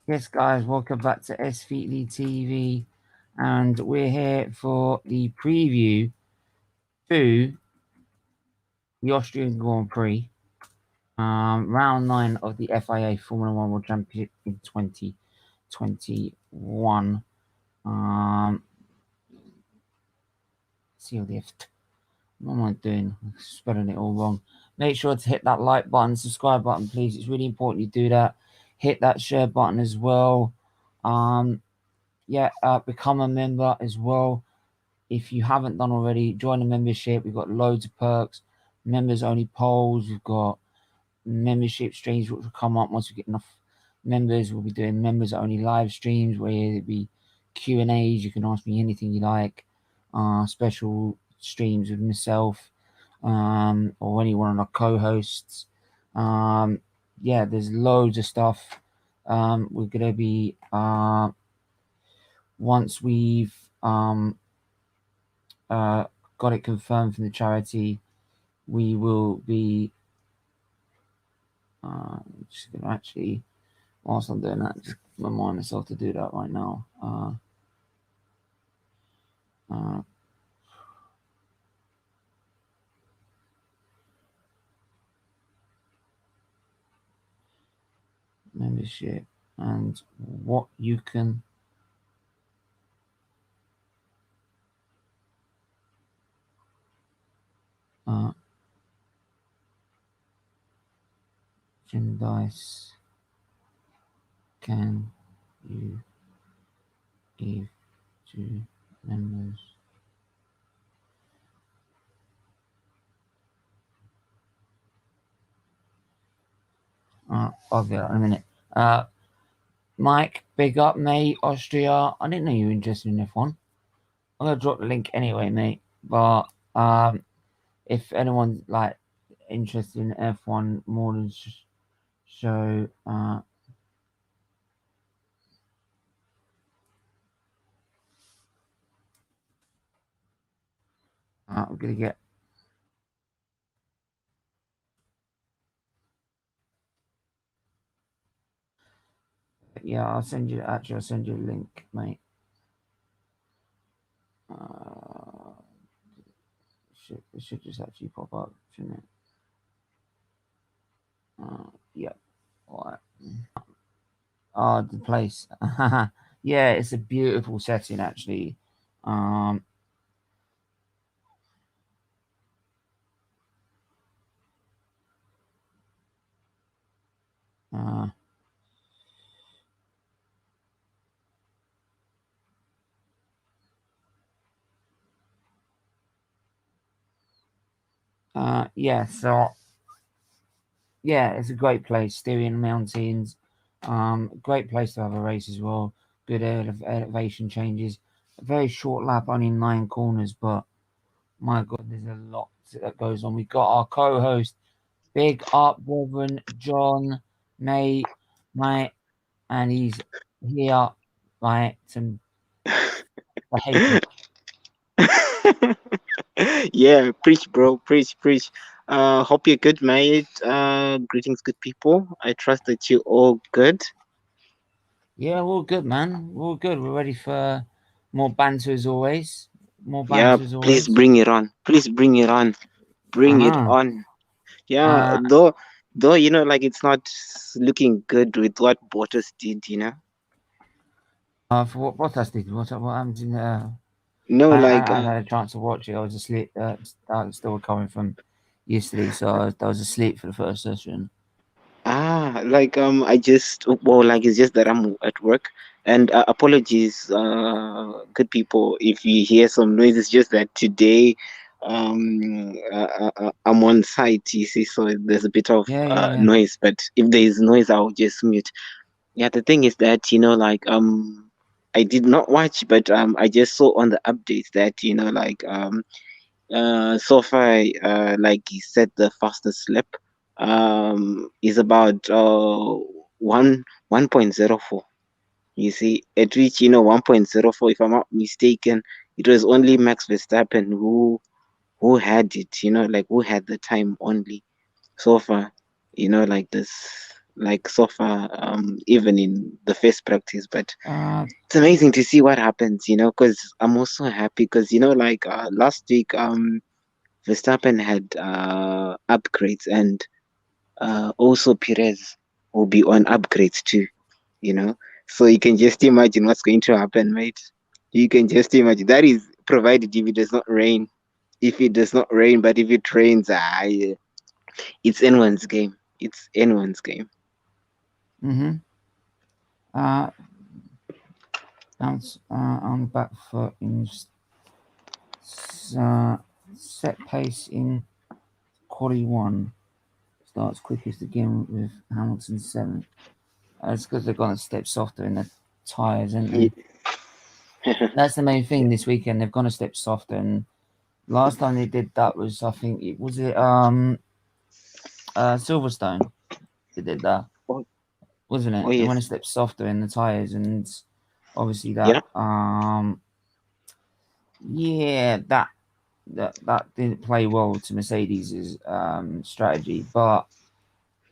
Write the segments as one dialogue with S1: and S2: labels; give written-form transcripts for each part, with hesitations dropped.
S1: Yes, guys, welcome back to SFeatleyTV, and we're here for the preview to the Austrian Grand Prix, round 9 of the FIA Formula One World Championship in 2021. CLDFs. What am I doing? I'm spelling it all wrong. Make sure to hit that like button, subscribe button, please. It's really important you do that. Hit that share button as well. Become a member as well. If you haven't done already, join the membership. We've got loads of perks, members only polls. We've got membership streams which will come up once we get enough members. We'll be doing members only live streams where it'll be Q&As. You can ask me anything you like. Special streams with myself or any one of our co-hosts. There's loads of stuff. We're gonna be once we've got it confirmed from the charity, we will be just gonna actually, whilst I'm doing that, just remind myself to do that right now. Membership and what you can merchandise can you give to members? I'll get that in a minute. Mike, big up, mate. Austria. I didn't know you were interested in F1. I'm gonna drop the link anyway, mate. But if anyone's like interested in F1 more than show, I'm gonna get. Yeah, I'll send you a link, mate. It should just actually pop up, shouldn't it? Yeah. Alright. The place. Yeah, it's a beautiful setting actually. It's a great place. Styrian Mountains. Great place to have a race as well. Good elevation changes. A very short lap, only 9 corners, but my God, there's a lot that goes on. We've got our co-host, big up, Reverend John, mate, and he's here, right? To hate me.
S2: Yeah, preach, bro, preach. Hope you're good, mate. Greetings, good people. I trust that you're all good.
S1: Yeah, we're all good, man. We're all good. We're ready for more banter as always.
S2: Yeah, please bring it on. Please bring it on. Bring it
S1: Uh-huh.
S2: on. Yeah, though like it's not looking good with what Bottas did.
S1: For what Bottas did, what happened in
S2: No,
S1: I hadn't had a chance to watch it. I was asleep. I was still recovering from yesterday, so I was asleep for the first session.
S2: I just it's just that I'm at work, and apologies, good people, if you hear some noise. It's just that today I'm on site, you see, so there's a bit of
S1: Yeah.
S2: noise, but if there is noise, I'll just mute. Yeah, the thing is that I did not watch, but I just saw on the updates that so far, like he said, the fastest lap is about 1.04. You see, at which 1.04, if I'm not mistaken, it was only Max Verstappen who had it. Like who had the time only so far. Like this like so far, even in the first practice. But
S1: Uh,
S2: it's amazing to see what happens, because I'm also happy because like last week, Verstappen had upgrades, and also Perez will be on upgrades too, you know. So you can just imagine what's going to happen, mate. You can just imagine. That is provided if it does not rain. If it does not rain, but if it rains, it's anyone's game. It's anyone's game.
S1: mm-hmm. Uh, on back foot in set pace in quali one. Starts quickest again with Hamilton 7th. It's because they've gone a step softer in the tyres, haven't they? That's the main thing this weekend. They've gone a step softer, and last time they did that was, I think it was Silverstone. They did that,
S2: oh,
S1: wasn't it?
S2: oh
S1: They
S2: yes,
S1: went a step softer in the tyres, and obviously that
S2: yeah.
S1: yeah, that didn't play well to Mercedes' strategy, but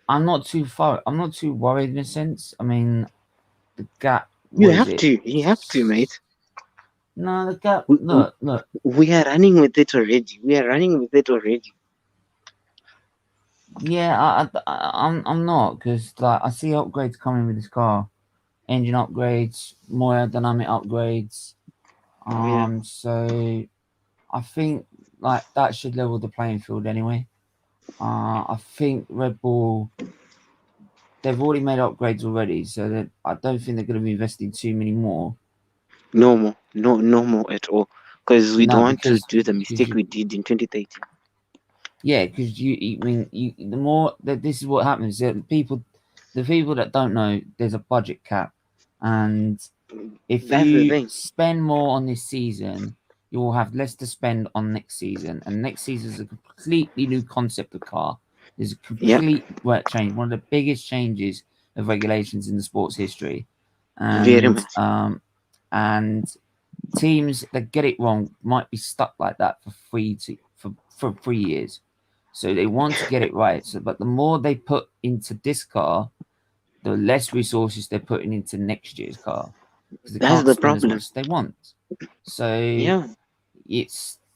S1: I'm not too worried in a sense. I mean, the gap,
S2: You
S1: what is
S2: have
S1: it?
S2: to. You have to, mate.
S1: No, the gap.
S2: We, we,
S1: Look.
S2: we are running with it already. We are running with it already.
S1: Yeah, I'm not because like I see upgrades coming with this car, engine upgrades, more aerodynamic upgrades.
S2: Oh yeah.
S1: So I think like that should level the playing field anyway. I think Red Bull, they've already made upgrades already, so that I don't think they're going to be investing too many more.
S2: No more. No, no more at all. Because we don't
S1: No,
S2: want to
S1: because
S2: do the
S1: because
S2: mistake
S1: you
S2: we did in 2013.
S1: yeah, because I mean the more that this is what happens. The people that don't know, there's a budget cap, and if
S2: That's the
S1: you
S2: thing.
S1: spend more on this season, you will have less to spend on next season. And next season is a completely new concept of car. There's a
S2: Yeah,
S1: complete change, one of the biggest changes of regulations in the sport's history.
S2: very
S1: And
S2: much.
S1: and teams that get it wrong might be stuck like that for 3 years. So they want to get it right. So, but the more they put into this car, the less resources they're putting into next year's car because they
S2: That's
S1: can't
S2: the
S1: spend as much
S2: problem.
S1: as they want. So
S2: Yeah.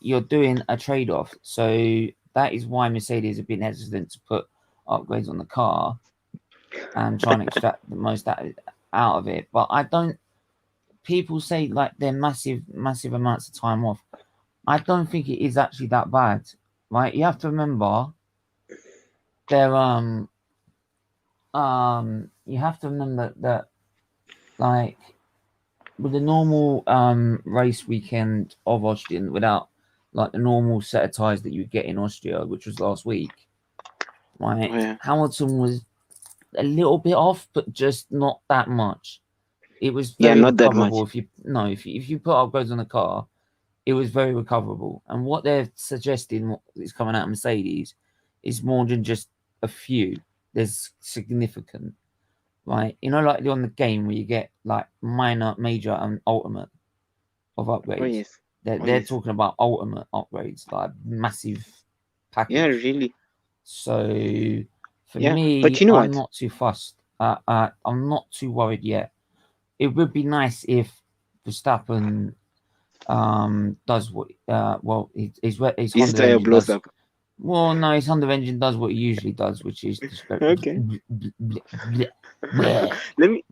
S1: you're doing a trade off. So that is why Mercedes have been hesitant to put upgrades on the car and trying to extract the most out of it. But I don't. People say like they're massive amounts of time off. I don't think it is actually that bad, right? You have to remember there you have to remember that like with the normal race weekend of Austrian without like the normal set of tyres that you get in Austria, which was last week, right?
S2: Oh yeah.
S1: Hamilton was a little bit off, but just not that much. It was
S2: Yeah,
S1: very
S2: not that much.
S1: recoverable if you put upgrades on the car, it was very recoverable. And what they're suggesting is coming out of Mercedes is more than just a few. There's significant, right? You know, like on the game where you get like minor, major, and ultimate of
S2: Oh
S1: upgrades.
S2: yes. Oh
S1: They're
S2: yes.
S1: talking about ultimate upgrades, like massive
S2: Yeah,
S1: package.
S2: really.
S1: So for
S2: Yeah. But
S1: me,
S2: you know
S1: I'm
S2: what?
S1: not too fussed. I'm not too worried yet. It would be nice if Verstappen does what his
S2: His
S1: Honda
S2: tire
S1: engine
S2: blows
S1: does.
S2: up.
S1: Well, no, his Honda engine does what it usually does, which is just go.
S2: Okay.
S1: Bleh.
S2: Let me.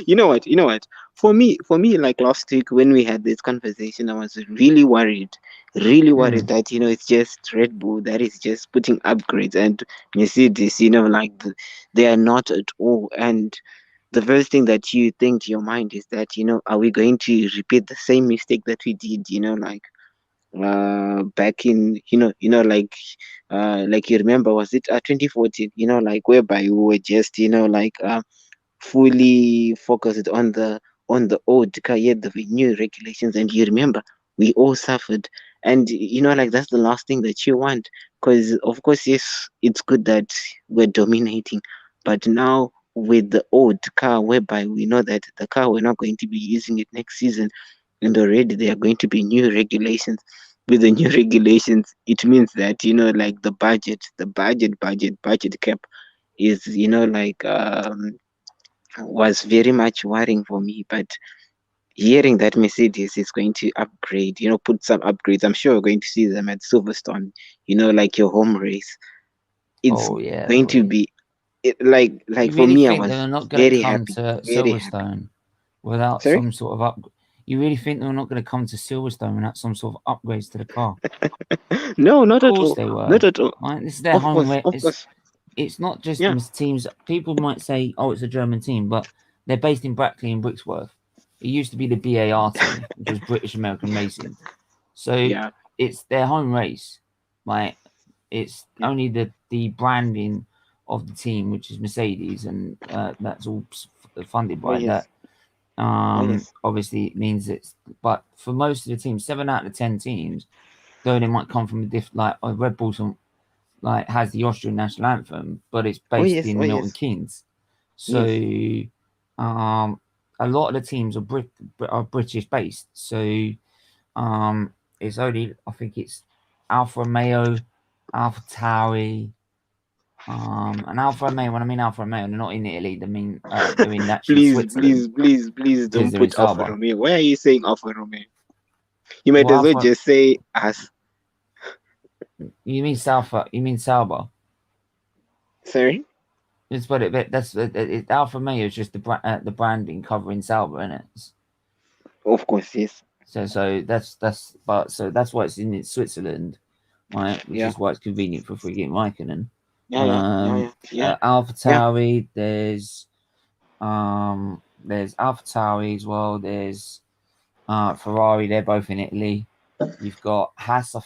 S2: You know what? You know what? For me, like last week when we had this conversation, I was really worried
S1: Mm,
S2: that it's just Red Bull that is just putting upgrades, and Mercedes, like they are not at all. And the first thing that you think to your mind is that are we going to repeat the same mistake that we did? Like back in like you remember, was it 2014, like whereby we were just like fully focused on the old car, yet the new regulations, and you remember we all suffered. And like that's the last thing that you want, because of course, yes, it's good that we're dominating, but now with the old car, whereby we know that the car, we're not going to be using it next season, and already there are going to be new regulations. With the new regulations, it means that like the budget cap is, like was very much worrying for me. But hearing that Mercedes is going to upgrade, put some upgrades, I'm sure we're going to see them at Silverstone, like your home race. It's
S1: Oh yeah,
S2: going to
S1: boy.
S2: be like
S1: You
S2: for
S1: really
S2: me, I
S1: think
S2: was
S1: they're not going to
S2: very
S1: come
S2: happy,
S1: to
S2: very happy.
S1: Silverstone without
S2: Sorry?
S1: some sort of up? You really think they're not going to come to Silverstone without some sort of upgrades to the car?
S2: No,
S1: Of
S2: not at
S1: course
S2: all.
S1: they were.
S2: Not at all.
S1: Right? This is their
S2: Of
S1: home
S2: course,
S1: race.
S2: of course.
S1: It's not just
S2: Yeah.
S1: the teams. People might say, "Oh, it's a German team," but they're based in Brackley and Brixworth. It used to be the BAR team, which was British American Racing. So
S2: Yeah.
S1: it's their home race. Like it's
S2: Yeah.
S1: only the branding of the team, which is Mercedes, and that's all funded
S2: Oh
S1: by that.
S2: yes. Oh yes.
S1: Obviously, it means it's. But for most of the teams, 7 out of 10 teams, though they might come from a different, like Red Bull, like has the Austrian national anthem, but it's
S2: Oh
S1: based
S2: yes. Oh
S1: in Milton
S2: yes.
S1: Keynes. So
S2: Yes.
S1: a lot of the teams are British based. So it's only I think it's Alfa Romeo, Alfa Tauri, and Alfa Romeo. When I mean Alfa Romeo, they're not in Italy. They mean they're in actually
S2: Please,
S1: Switzerland
S2: please, please, please
S1: because
S2: don't
S1: they're in
S2: put Alfa
S1: Sauber.
S2: Romeo. Why are you saying Alfa Romeo? You might
S1: Well,
S2: as well
S1: Alfa,
S2: just say us.
S1: you mean Sauber? You mean Sauber?
S2: Sorry?
S1: It's what that's Alfa Romeo is just the branding covering Sauber, isn't it?
S2: Of course, yes.
S1: So that's why it's in Switzerland, right? Which
S2: Yeah.
S1: is why it's convenient for freaking Raikkonen.
S2: Yeah, yeah, yeah, yeah, yeah,
S1: Alpha
S2: yeah.
S1: Tauri, there's Alpha Tauri as well. There's Ferrari. They're both in Italy. You've got Haas. I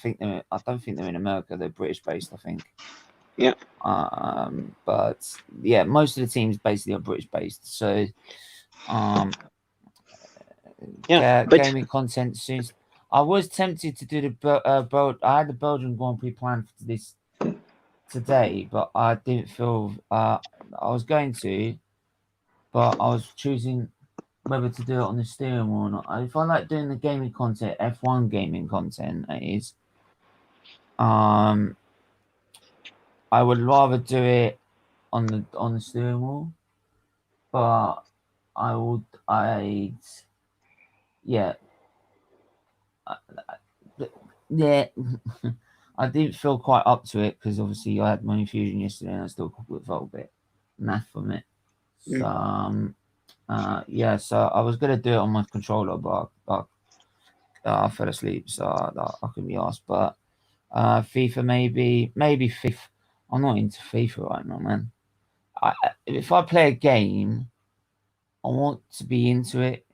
S1: don't think they're in America. They're British based, I think.
S2: Yeah.
S1: But yeah, most of the teams basically are British based. So um,
S2: Yeah. But
S1: gaming content soon. I was tempted to do I had the Belgian Grand Prix planned for this today, but I didn't feel I was going to, but I was choosing whether to do it on the steering wheel or not. If I like doing the gaming content, F1 gaming content, that is, um, I would rather do it on the steering wheel, but I yeah, I, yeah. I didn't feel quite up to it because obviously I had my infusion yesterday and I still felt a bit naff from it. So
S2: mm,
S1: yeah, so I was gonna do it on my controller, but I fell asleep, so I couldn't be asked. But FIFA maybe FIFA. I'm not into FIFA right now, man. If I play a game, I want to be into it.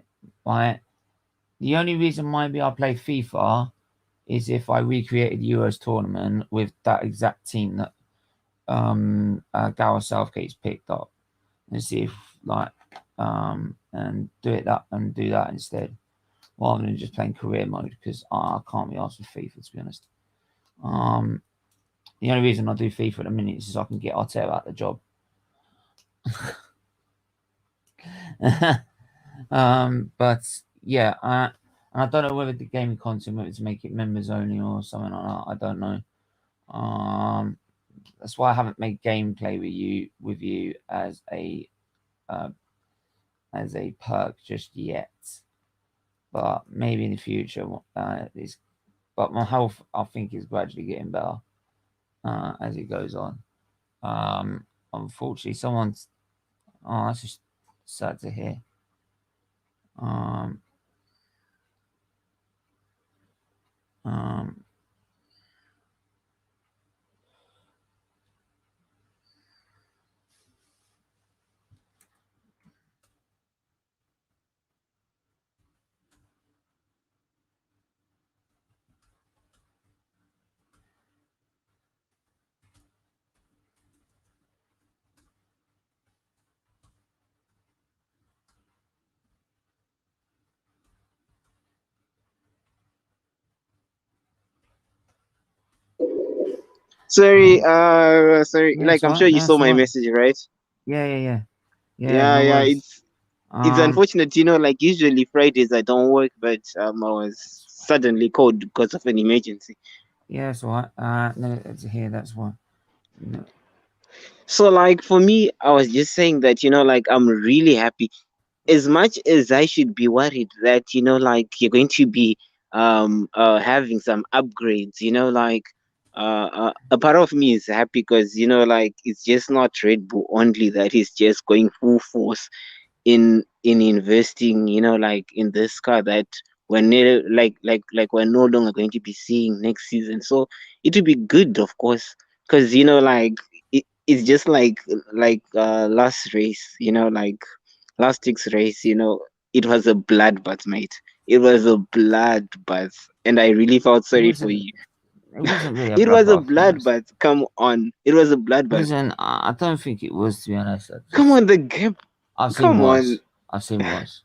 S1: Right. The only reason maybe I play FIFA is if I recreated the Euros tournament with that exact team that Gareth Southgate's picked up, and see if like and do that instead rather than just playing career mode because I can't be asked for FIFA to be honest. Um, the only reason I do FIFA at the minute is I can get Arteta out the job. But yeah, and I don't know whether the gaming content whether to make it members only or something like that. I don't know. Um, that's why I haven't made gameplay with you uh, as a perk just yet. But maybe in the future, is but my health I think is gradually getting better as it goes on. Unfortunately, someone's that's just sad to hear. Um, um,
S2: sorry, sorry.
S1: yeah,
S2: Like
S1: it's
S2: I'm
S1: alright.
S2: sure you
S1: No,
S2: saw
S1: it's
S2: my
S1: alright.
S2: message, right?
S1: Yeah.
S2: Yeah,
S1: No
S2: yeah.
S1: worries.
S2: It's
S1: Um,
S2: unfortunate, like usually Fridays I don't work, but I was suddenly called because of an emergency.
S1: yeah, it's alright. No, it's here. That's why. No.
S2: So like for me, I was just saying that, like I'm really happy. As much as I should be worried that, like you're going to be having some upgrades, like a part of me is happy because, like it's just not Red Bull only that is just going full force in investing, like in this car that we're near, like we're no longer going to be seeing next season. So it would be good, of course, because like it's just like last race, like last week's race, it was a bloodbath, mate. It was a bloodbath, and I really felt
S1: It
S2: sorry for
S1: wasn't.
S2: you.
S1: It wasn't really a
S2: It was a
S1: bloodbath, to be honest.
S2: bloodbath. Come on, it was a
S1: It
S2: bloodbath.
S1: wasn't. I don't think it was, to be honest.
S2: Come on, the gap.
S1: I've seen
S2: Come on,
S1: worse. I've seen worse.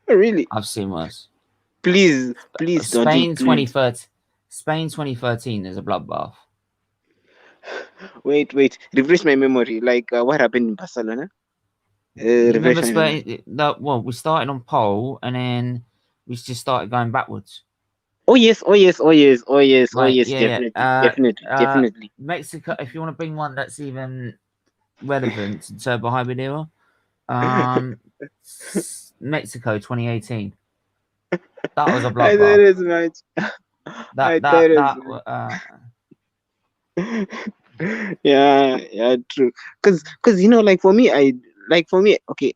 S2: really.
S1: I've seen worse.
S2: Please don't
S1: Spain
S2: include.
S1: 2013. Spain 2013 is a bloodbath.
S2: Wait. Refresh my memory. Like, what happened in Barcelona?
S1: You
S2: Refresh
S1: remember
S2: my memory.
S1: Spain? No, well, we started on pole and then we just started going backwards.
S2: Oh yes, oh yes, oh yes, oh yes, oh
S1: Right?
S2: yes.
S1: Yeah,
S2: Definitely,
S1: yeah.
S2: definitely, definitely.
S1: Mexico. If you want to bring one that's even relevant to turbo hybrid era, um, Mexico 2018. That was a
S2: I thought
S1: bloodbath.
S2: as much.
S1: That
S2: I
S1: that
S2: thought as
S1: that.
S2: much.
S1: Uh,
S2: Yeah, true. Cause like for me, okay,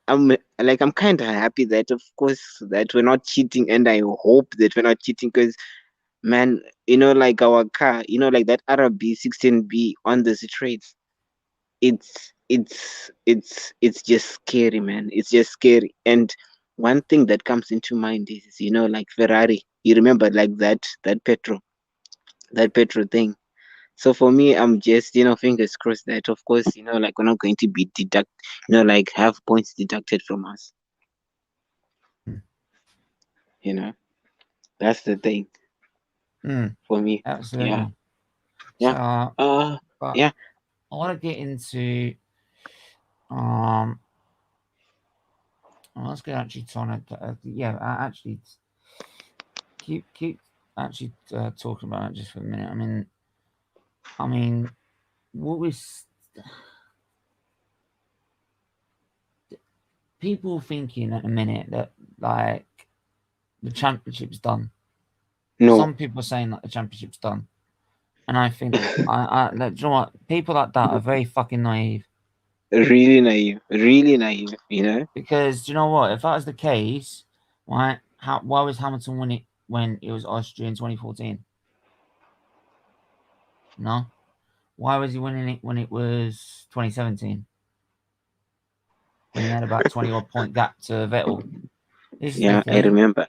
S2: I'm kind of happy that of course that we're not cheating, and I hope that we're not cheating, cause man, like our car, like that RB 16B on the streets, it's just scary, man. It's just scary. And one thing that comes into mind is, like Ferrari. You remember like that petrol thing. So for me, I'm just, fingers crossed that of course, like we're not going to be like have points deducted from us. You know, that's the thing for me. Yeah,
S1: absolutely.
S2: yeah.
S1: So,
S2: Uh,
S1: but
S2: yeah.
S1: I want to get into um. Let's get actually trying to yeah. Actually, keep actually talking about it just for a minute. I mean, what was people thinking at the minute that like the championship's done?
S2: No,
S1: Some people are saying that the championship's done, and I think do you know what? People like that are very fucking naive.
S2: really naive, really naive.
S1: Because do you know what? If that was the case, right? Why was Hamilton win it when it was Austria in 2014? No. Why was he winning it when it was 2017? When he had about 20 odd point gap to Vettel. This is the
S2: Yeah, I
S1: thing.
S2: remember.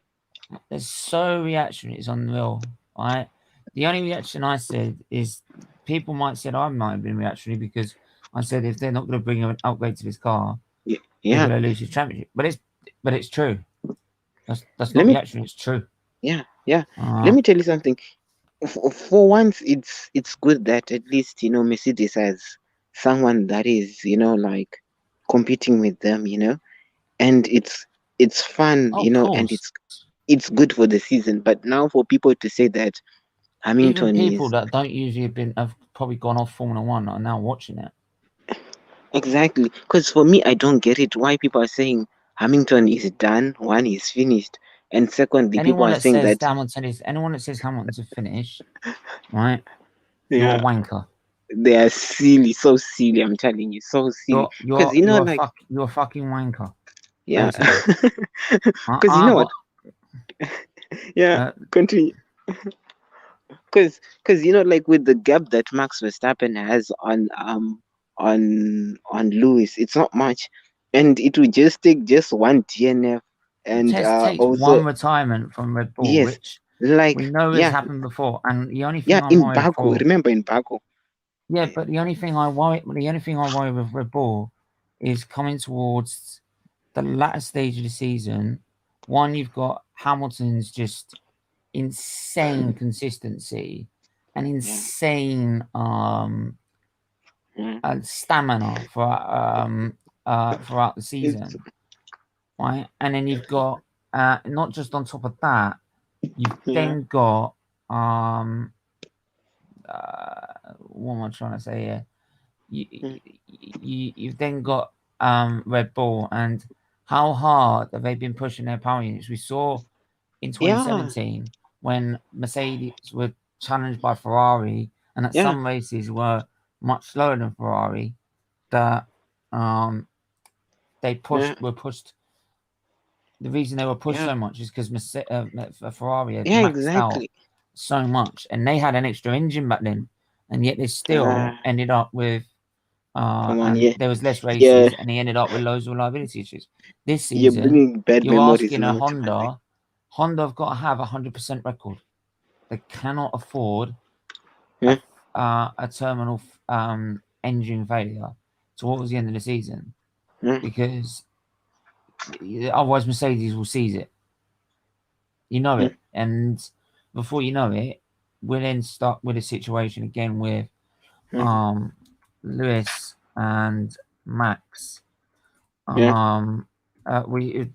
S1: There's so reactionary. It's unreal, right? The only reaction I said is people might say I might have been reactionary because I said if they're not going to bring an upgrade to this car, they're
S2: Yeah.
S1: going to lose the championship. But it's true. That's
S2: Let
S1: not
S2: me.
S1: reactionary. It's true.
S2: Yeah, yeah. Let
S1: Uh,
S2: me tell you something. For once, it's good that at least Mercedes has someone that is like competing with them, and it's fun,
S1: of
S2: and
S1: course.
S2: it's good for the season. But now for people to say that
S1: Even
S2: Hamilton
S1: people
S2: is
S1: that don't usually have probably gone off Formula One are now watching it.
S2: exactly, because for me, I don't get it why people are saying Hamilton is done, one is finished, and secondly, people are saying that
S1: Anyone that says Hamilton's a finish, right? You're a
S2: yeah,
S1: wanker.
S2: they are silly, so silly. I'm telling you, so silly.
S1: You're
S2: Because
S1: you're you're a
S2: like
S1: fuck you're a fucking wanker.
S2: yeah,
S1: Basically,
S2: because what?
S1: but
S2: Yeah,
S1: uh,
S2: continue. Because like with the gap that Max Verstappen has on Lewis, it's not much, and it will just take just one DNF,
S1: it
S2: and
S1: takes
S2: also
S1: one retirement from Red Bull,
S2: yes,
S1: which we
S2: like
S1: know has
S2: yeah,
S1: happened before. And the only thing
S2: yeah,
S1: I'm
S2: in
S1: worried
S2: Baku.
S1: for,
S2: Remember in Baku?
S1: yeah, but the only thing I worry with Red Bull is coming towards the latter stage of the season. One, you've got Hamilton's just insane consistency and
S2: Yeah,
S1: insane
S2: yeah.
S1: stamina throughout the
S2: It's
S1: season, right? And then you've got not just on top of that, you've
S2: yeah,
S1: then got what am I trying to say here?
S2: mm,
S1: you've then got Red Bull, and how hard have they been pushing their power units? We saw in
S2: yeah,
S1: 2017 when Mercedes were challenged by Ferrari, and that
S2: yeah,
S1: some races were much slower than Ferrari, that um, they
S2: yeah,
S1: were pushed. The reason they were pushed
S2: yeah,
S1: so much is because Ferrari had
S2: yeah,
S1: maxed out
S2: exactly.
S1: so much, and they had an extra engine back then, and yet they
S2: Uh,
S1: still ended up with
S2: Come on,
S1: and
S2: yeah,
S1: there was less
S2: yeah,
S1: races, and he ended up with loads of reliability issues. This
S2: you're
S1: season,
S2: bringing bad
S1: you're
S2: memories
S1: asking a
S2: now to my mind.
S1: Honda have got to have 100% record. They cannot afford
S2: Yeah,
S1: a terminal engine failure towards the end of the season,
S2: yeah,
S1: because otherwise Mercedes will seize it. You know
S2: yeah,
S1: it, and before you know it, we're then stuck with a situation again with
S2: yeah,
S1: um, Lewis and Max.
S2: yeah,
S1: Um, we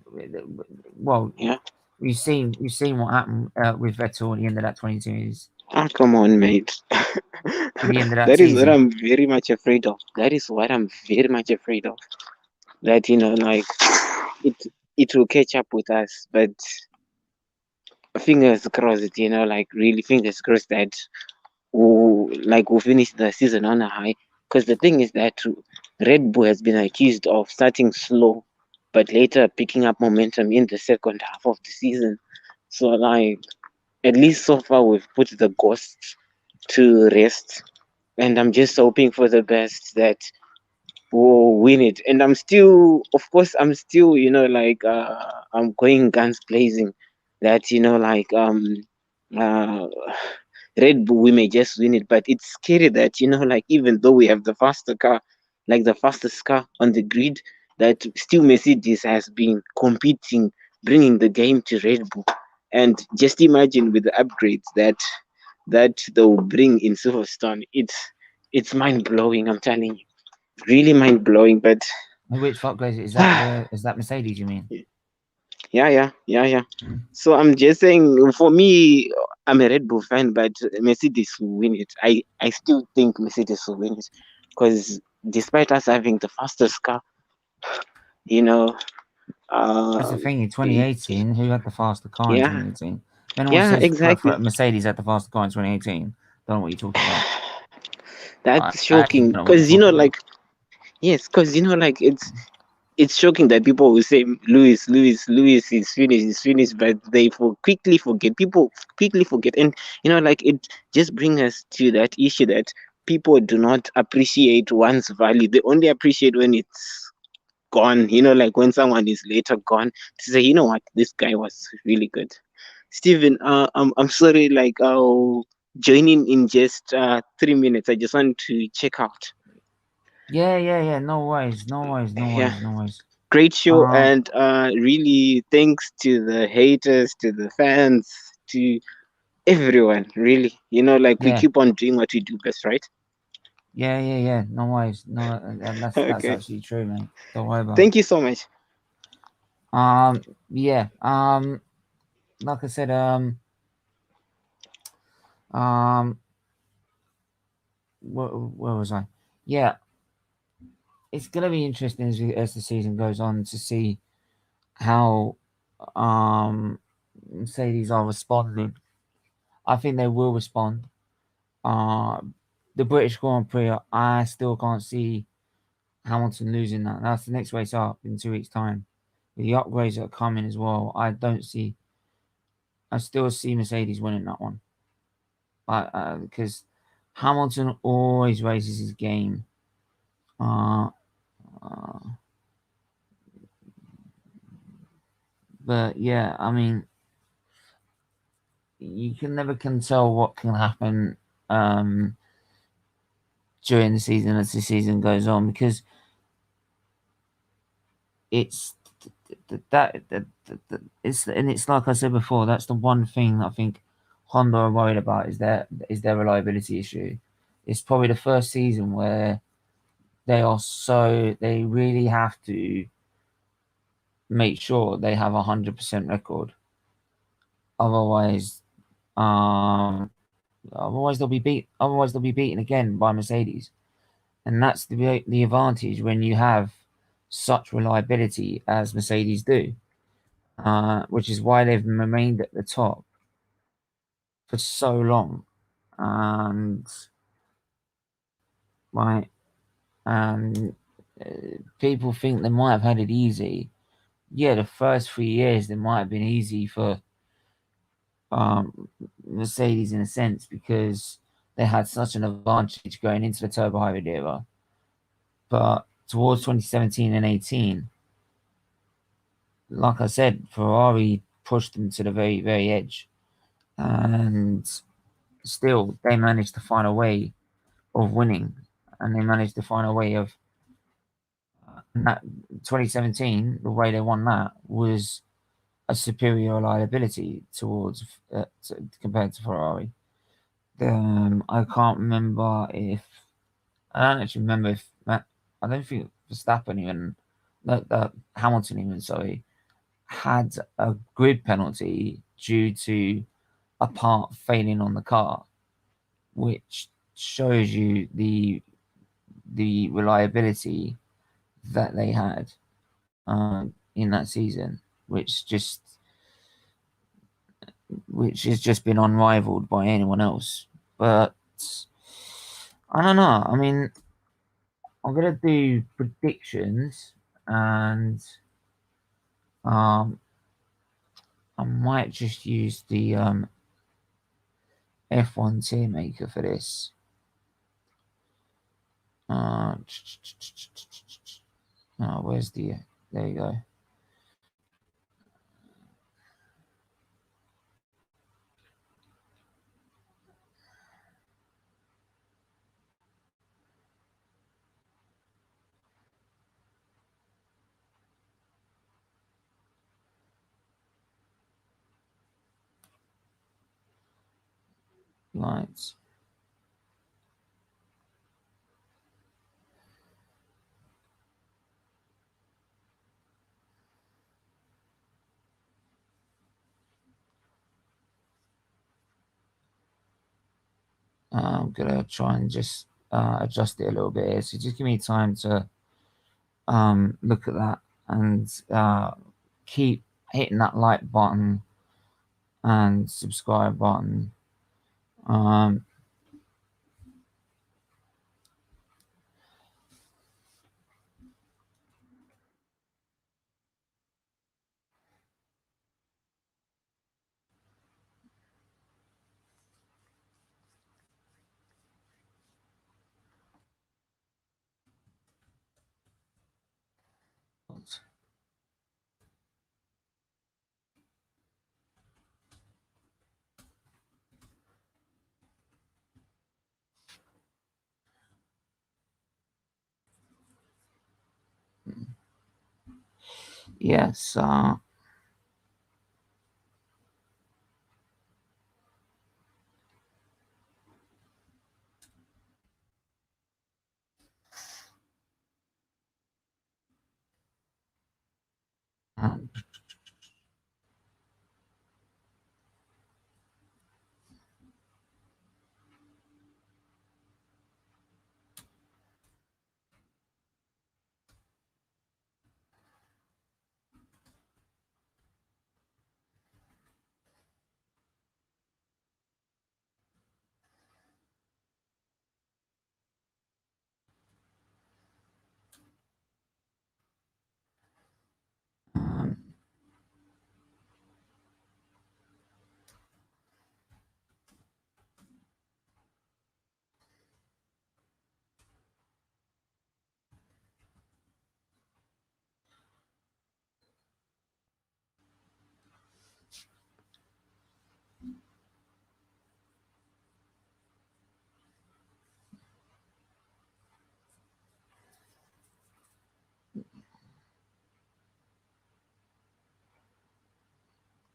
S1: well,
S2: yeah.
S1: you've seen what happened with Vettel at the end of that 22 years,
S2: Ah, come on, mate.
S1: at the end of that
S2: That is what
S1: season.
S2: I'm very much afraid of. That is what I'm very much afraid of. That like it it will catch up with us, but fingers crossed. Like really fingers crossed that we'll finish the season on a high. Because the thing is that Red Bull has been accused of starting slow, but later picking up momentum in the second half of the season. So like at least so far we've put the ghosts to rest, and I'm just hoping for the best that we'll win it. And I'm still, of course, I'm still, I'm going guns blazing that uh Red Bull, we may just win it, but it's scary that like even though we have the faster car, like the fastest car on the grid, that still Mercedes has been competing, bringing the game to Red Bull. And just imagine with the upgrades that they'll bring in Silverstone, it's mind blowing. I'm telling you, really mind blowing. But
S1: Which fuck goes is that Mercedes? You mean?
S2: yeah, yeah, yeah, yeah.
S1: Mm.
S2: So I'm just saying, for me, I'm a Red Bull fan, but Mercedes will win it. I still think Mercedes will win it because despite us having the fastest car, you know,
S1: That's the
S2: um,
S1: thing. In
S2: eh,
S1: 2018, who had the faster car in
S2: yeah,
S1: 2018? If anyone
S2: yeah,
S1: says
S2: exactly.
S1: Mercedes had the faster car in 2018, don't know what you're talking about.
S2: That's
S1: I actually
S2: shocking
S1: don't know what you're
S2: because
S1: talking about.
S2: yes, because like it's shocking that people will say Lewis is finished, but they quickly forget. People quickly forget, and like it just brings us to that issue that people do not appreciate one's value. They only appreciate when it's gone. Like when someone is later gone to say, what, this guy was really good. Steven, I'm sorry, like I'll join in just 3 minutes. I just want to check out.
S1: Yeah, yeah, yeah. No worries, no worries, no
S2: Yeah.
S1: worries, no worries.
S2: Great show,
S1: Um,
S2: and really thanks to the haters, to the fans, to everyone. Really, like we
S1: yeah,
S2: keep on doing what we do best, right?
S1: yeah, yeah, yeah. No worries. No, that's
S2: Okay.
S1: absolutely true, mate. Don't worry about it.
S2: Thank you so much.
S1: Yeah. Like I said, um, where was I? Yeah, it's gonna be interesting as the season goes on to see how um Mercedes are responding. I think they will respond. Uh, the British Grand Prix, I still can't see Hamilton losing that. That's the next race up in 2 weeks' time. With the upgrades that are coming as well, I don't see. I still see Mercedes winning that one, because Hamilton always raises his game. Uh, uh, but yeah, I mean, you can never can tell what can happen um, during the season as the season goes on, because it's it's like I said before. That's the one thing I think Honda are worried about is their reliability issue. It's probably the first season where they really have to make sure they have 100% record. Otherwise, um, otherwise they'll be beaten again by Mercedes. And that's the advantage when you have such reliability as Mercedes do, which is why they've remained at the top for so long. And right, and people think they might have had it easy. Yeah, the first 3 years they might have been easy for Mercedes in a sense because they had such an advantage going into the turbo hybrid era. But towards 2017 and 18, like I said, Ferrari pushed them to the very, very edge. And still, they managed to find a way of winning. And they managed to find a way of that 2017, the way they won that was a superior reliability towards compared to Ferrari. I can't remember if I don't actually remember if I don't think Verstappen even that Hamilton even had a grid penalty due to a part failing on the car, which shows you the reliability that they had in that season, which has just been unrivaled by anyone else. But I don't know. I mean, I'm gonna do predictions, and um, I might just use the F1 tier maker for this. Where's the? There you go. Lights. I'm gonna try and just adjust it a little bit here. So just give me time to look at that and keep hitting that like button and subscribe button. Um, yes. Um, um,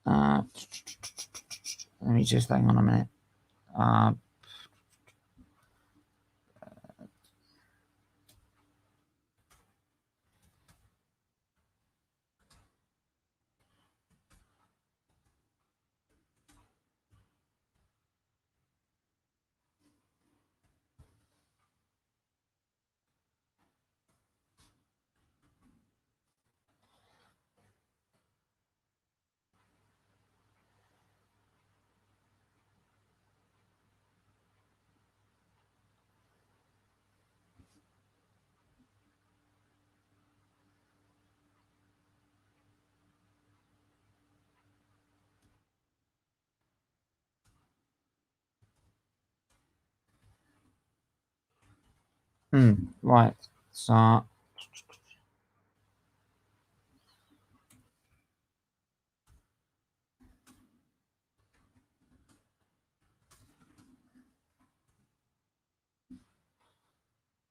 S1: uh, let me just hang on a minute. Uh, Right. So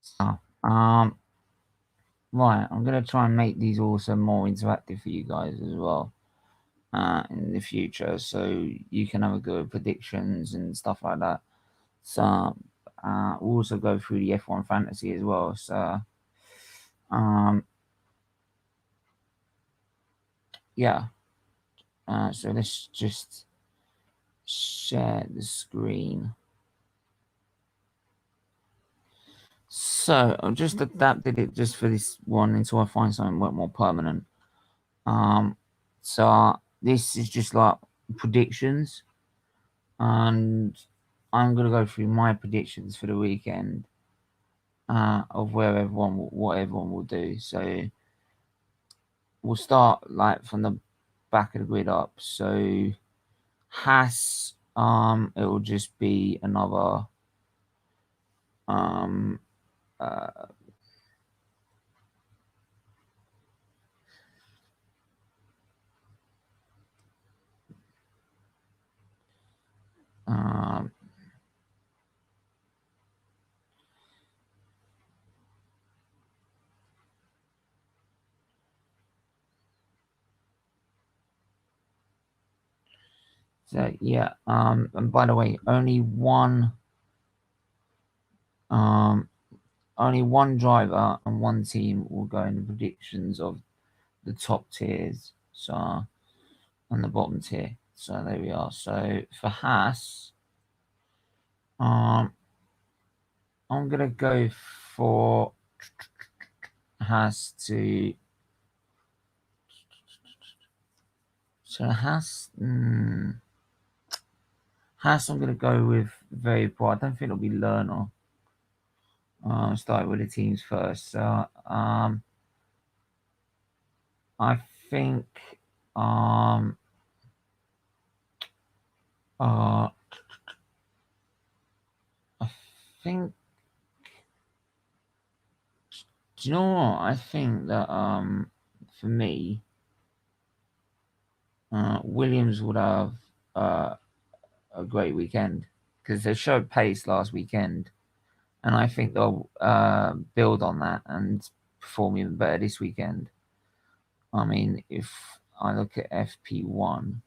S1: so right, I'm gonna try and make these also more interactive for you guys as well in the future, so you can have a go at predictions and stuff like that. So we'll also go through the F1 fantasy as well. So yeah. So let's just share the screen. So I've just adapted it just for this one until I find something more permanent. So this is just like predictions, and I'm gonna go through my predictions for the weekend of what everyone will do. So we'll start like from the back of the grid up. So Haas, it will just be another um uh, um so yeah, and by the way, um only one driver and one team will go in the predictions of the top tiers. So on the bottom tier. So there we are. So for Haas, I'm gonna go for Haas to. So Haas, Haas, I'm gonna go with very poor. I don't think it'll be Lerner. Start with the teams first. So I think um uh I think do you know what? I think that for me, Williams would have a great weekend because they showed pace last weekend, and I think they'll build on that and perform even better this weekend. I mean, if I look at FP1,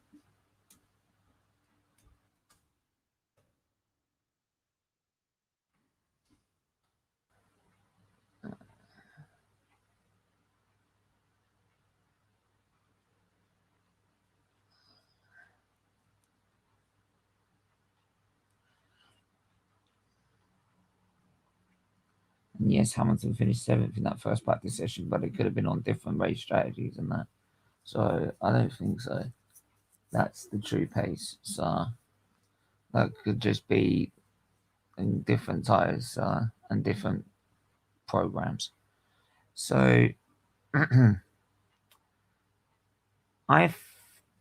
S1: and yes, Hamilton finished seventh in that first practice session, but it could have been on different race strategies and that. So I don't think so. That's the true pace. So that could just be in different tires and different programs. So I, do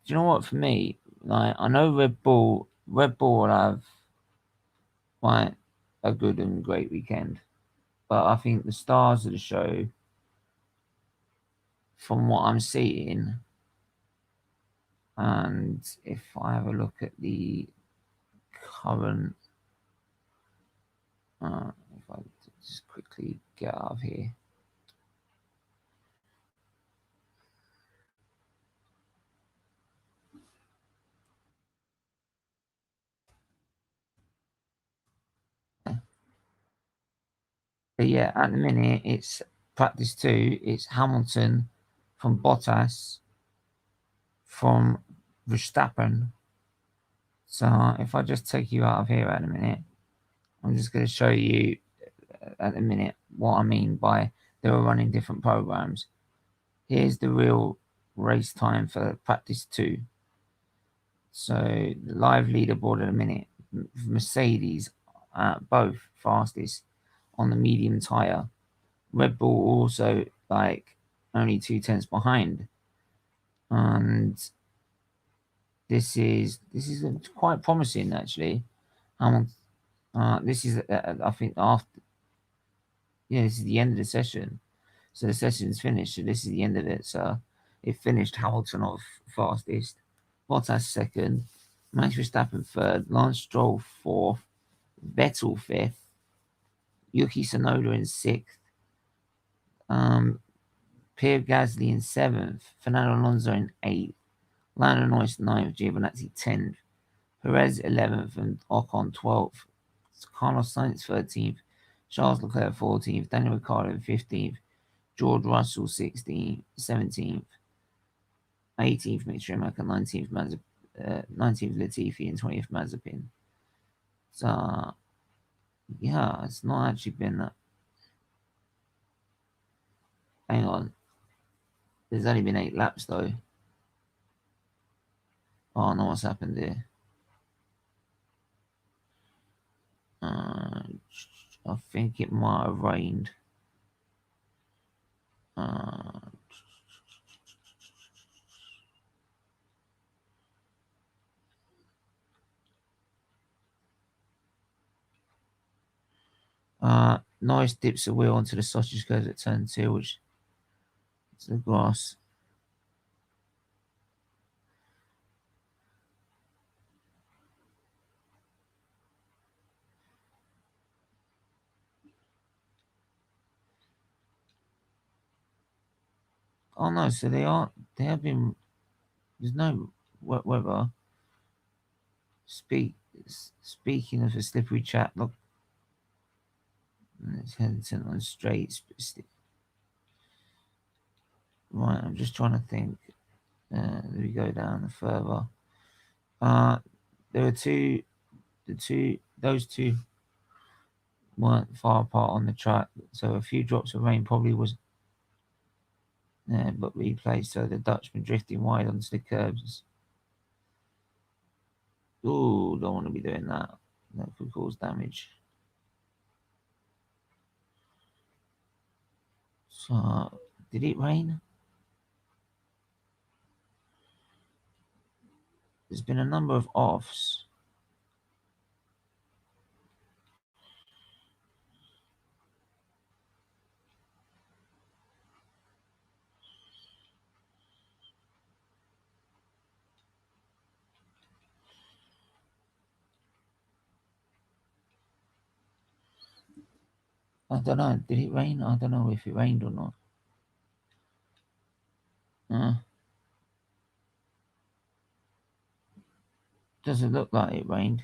S1: you know what? For me, like I know Red Bull will have quite a good and great weekend, but I think the stars of the show, from what I'm seeing, and if I have a look at the current, if I just quickly get out of here. But yeah, at the minute it's practice two. It's Hamilton from Bottas from Verstappen. So if I just take you out of here at a minute, I'm just going to show you at the minute what I mean by they were running different programs. Here's the real race time for practice two. So the live leaderboard at a minute. Mercedes, both fastest on the medium tire. Red Bull also like only 2 tenths behind, and this is quite promising actually. This is I think after this is the end of the session. So the session's finished. So this is the end of it. So it finished. Hamilton off fastest, Bottas second, Max Verstappen third, Lance Stroll fourth, Vettel fifth, Yuki Tsunoda in sixth, Pierre Gasly in seventh, Fernando Alonso in eighth, Lando Norris ninth, Giovinazzi 10th, Perez 11th, and Ocon 12th, Carlos Sainz 13th, Charles Leclerc 14th, Daniel Ricciardo 15th, George Russell 16th, 17th, 18th Mick Schumacher, 19th 19th Latifi, and 20th Mazepin. So yeah, it's not actually been that. Hang on, there's only been 8 laps though. Oh no, what's happened here? I think it might have rained. Norris dips the wheel onto the sausage curve at turn 2, which is the grass. Oh no, so they have been, there's no wet weather. Speaking of a slippery chat, look, it's heading on straight. Right, I'm just trying to think. We go down further. There were those two weren't far apart on the track, so a few drops of rain probably was but replay, so the Dutchman drifting wide onto the curbs. Ooh, don't want to be doing that. That could cause damage. So, did it rain? There's been a number of offs. I don't know. Did it rain? I don't know if it rained or not. Doesn't look like it rained.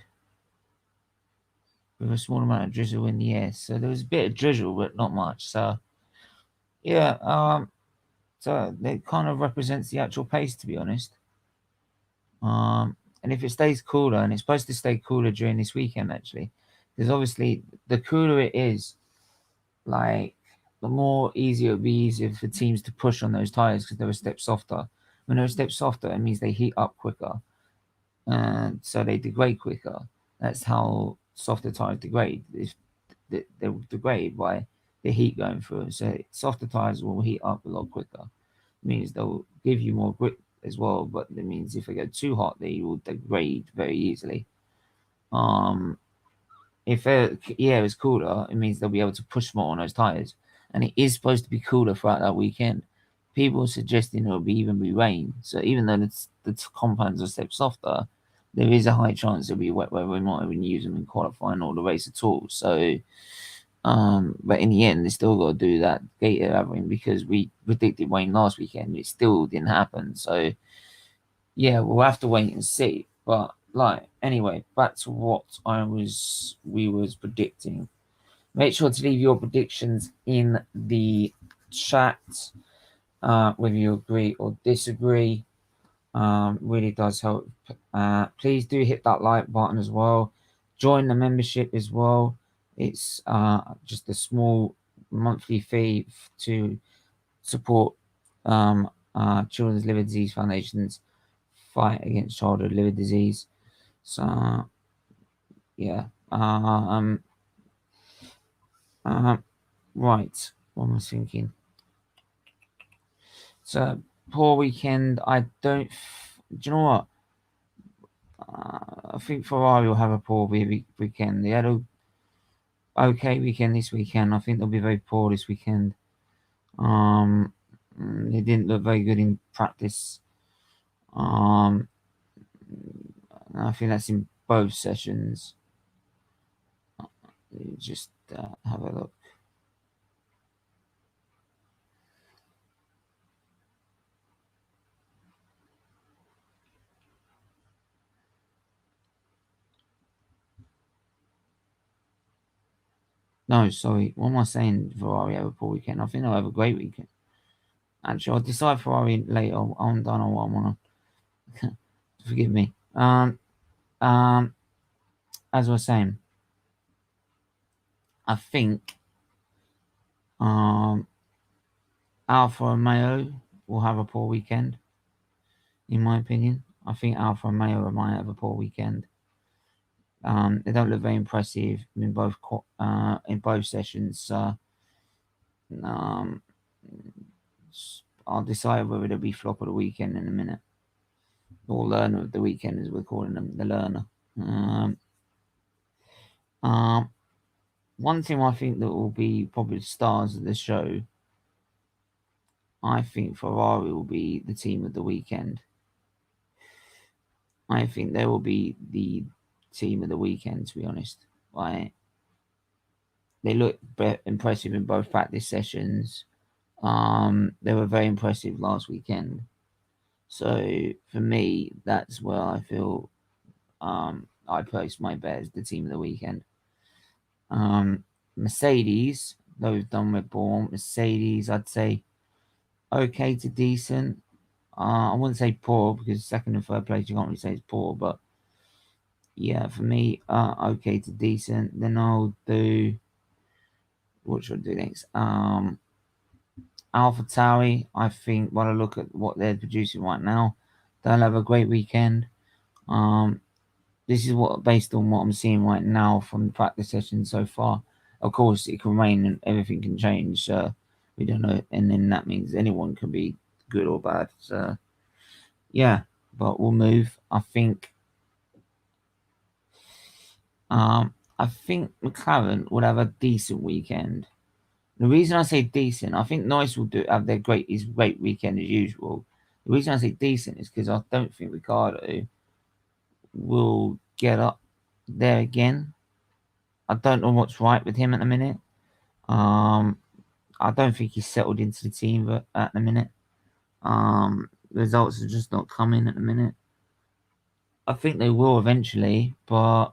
S1: With a small amount of drizzle in the air. So there was a bit of drizzle, but not much. So yeah, so it kind of represents the actual pace, to be honest. And if it stays cooler, and it's supposed to stay cooler during this weekend, actually, because obviously the cooler it is, like the more easier it'll be easier for teams to push on those tires because they're a step softer. When they're a step softer, it means they heat up quicker, and so they degrade quicker. That's how softer tires degrade. They'll degrade by the heat going through. So softer tires will heat up a lot quicker. It means they'll give you more grip as well, but it means if they go too hot, they will degrade very easily. If the air is cooler, it means they'll be able to push more on those tires, and it is supposed to be cooler throughout that weekend. People are suggesting it'll even be rain. So even though the compounds are step softer, there is a high chance it'll be wet weather. We might even use them in qualifying or the race at all. So, but in the end, they still got to do that gate averaging because we predicted rain last weekend. It still didn't happen. So, yeah, we'll have to wait and see. But like anyway, back to what we was predicting. Make sure to leave your predictions in the chat, whether you agree or disagree. Really does help. Please do hit that like button as well. Join the membership as well. It's just a small monthly fee to support Children's Liver Disease Foundation's fight against childhood liver disease. So yeah. Right. What am I thinking? So poor weekend. I don't. Do you know what? I think Ferrari will have a poor weekend. They had okay weekend this weekend. I think they'll be very poor this weekend. They didn't look very good in practice. I think that's in both sessions. Just have a look. No, sorry. What am I saying? Ferrari have a poor weekend. I think they'll have a great weekend. Actually, I'll decide Ferrari later. I'm done on what I want to. Forgive me. Um, as I was saying, I think Alfa Romeo will have a poor weekend. In my opinion, I think Alfa Romeo might have a poor weekend. They don't look very impressive in both sessions. Um, I'll decide whether they'll be flop of the weekend in a minute, or learner of the weekend, as we're calling them, the learner. Um, um, One thing I think that will be probably the stars of the show, I think Ferrari will be the team of the weekend. I think they will be the team of the weekend, to be honest. Right? They look impressive in both practice sessions. They were very impressive last weekend. So for me, that's where I feel I place my bet as the team of the weekend. Mercedes, those done with Born, Mercedes, I'd say okay to decent. I wouldn't say poor because second and third place you can't really say it's poor, but yeah, for me, okay to decent. Then I'll do what should I do next? AlphaTauri, I think when I look at what they're producing right now, they'll have a great weekend. This is what based on what I'm seeing right now from the practice session so far. Of course, it can rain and everything can change. We don't know, and then that means anyone can be good or bad. So yeah, but we'll move. I think McLaren will have a decent weekend. The reason I say decent, I think Nice will have their great weekend as usual. The reason I say decent is because I don't think Ricardo will get up there again. I don't know what's right with him at the minute. I don't think he's settled into the team at the minute. Results are just not coming at the minute. I think they will eventually, but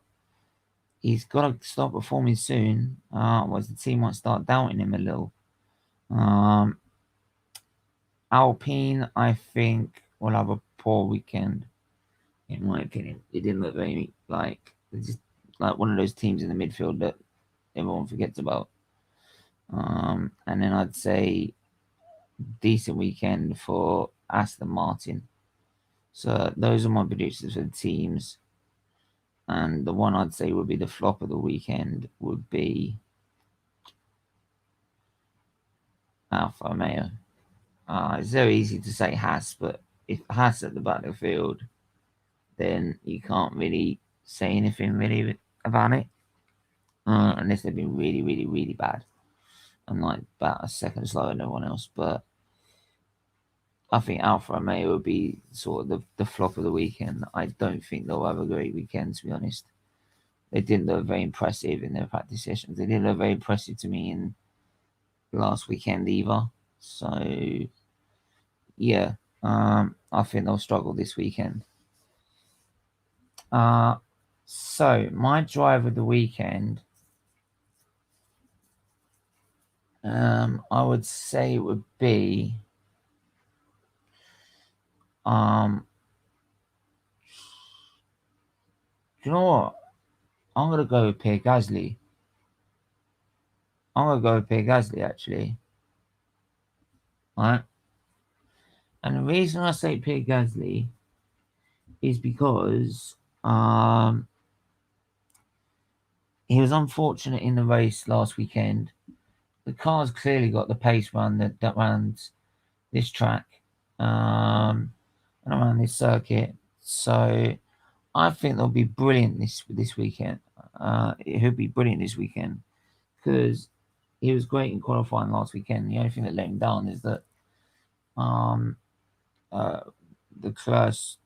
S1: he's got to start performing soon. Otherwise, the team might start doubting him a little. Alpine, I think, will have a poor weekend. In my opinion, it didn't look very just like one of those teams in the midfield that everyone forgets about. And then I'd say decent weekend for Aston Martin. So those are my predictions for the teams. And the one I'd say would be the flop of the weekend would be Alfa Romeo. It's very easy to say Haas, but if Haas at the battlefield, then you can't really say anything really about it. Unless they've been really, really, really bad. And like about a second slower than everyone else. But I think Alfa Romeo will be sort of the flop of the weekend. I don't think they'll have a great weekend, to be honest. They didn't look very impressive in their practice sessions. They didn't look very impressive to me in last weekend either. So, yeah, I think they'll struggle this weekend. So, my drive of the weekend, I would say it would be do you know what? I'm gonna go with Pierre Gasly. I'm gonna go with Pierre Gasly actually. Right? And the reason I say Pierre Gasly is because he was unfortunate in the race last weekend. The car's clearly got the pace run that runs this track and around this circuit. So I think they'll be brilliant this weekend. He'll be brilliant this weekend. because he was great in qualifying last weekend. The only thing that let him down is that um, uh, the curse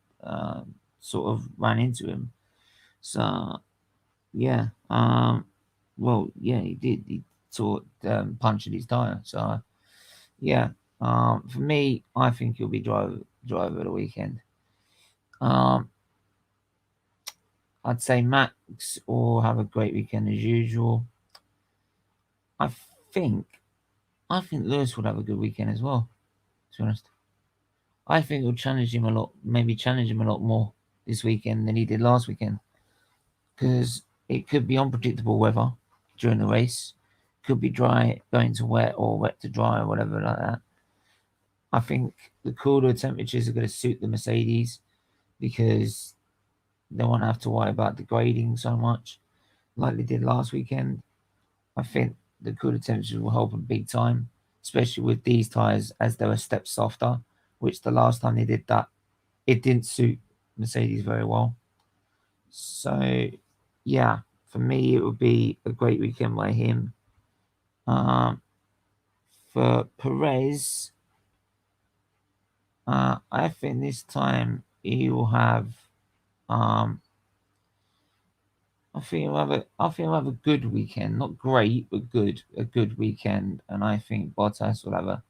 S1: sort of ran into him. So yeah, well, yeah, he did. He sort of punctured his tire. So yeah, for me, I think he'll be driver of the weekend. Um, I'd say Max will have a great weekend as usual. I think I think Lewis would have a good weekend as well. To be honest, I think he'll challenge him a lot. Maybe challenge him a lot more this weekend than he did last weekend, because it could be unpredictable weather during the race. Could be dry going to wet or wet to dry or whatever like that. I think the cooler temperatures are going to suit the Mercedes because they won't have to worry about degrading so much like they did last weekend. I think the cooler temperatures will help them big time, especially with these tyres as they were a step softer, which the last time they did that, it didn't suit Mercedes very well. So, yeah, for me, it would be a great weekend by him. Um, for Perez, I think this time he will have. Um, I think he'll have a good weekend. Not great, but good. A good weekend, and I think Bottas will have a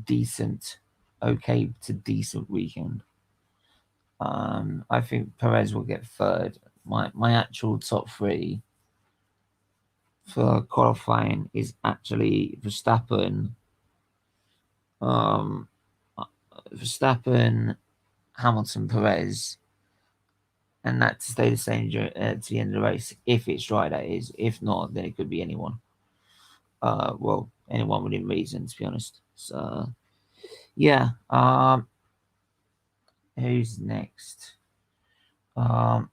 S1: decent, okay to decent weekend. I think Perez will get third. My actual top three for qualifying is actually um, Verstappen, Hamilton, Perez, and that to stay the same to the end of the race. If it's dry, that is. If not, then it could be anyone. Well, anyone within reason, to be honest. So, yeah. Who's next? Um,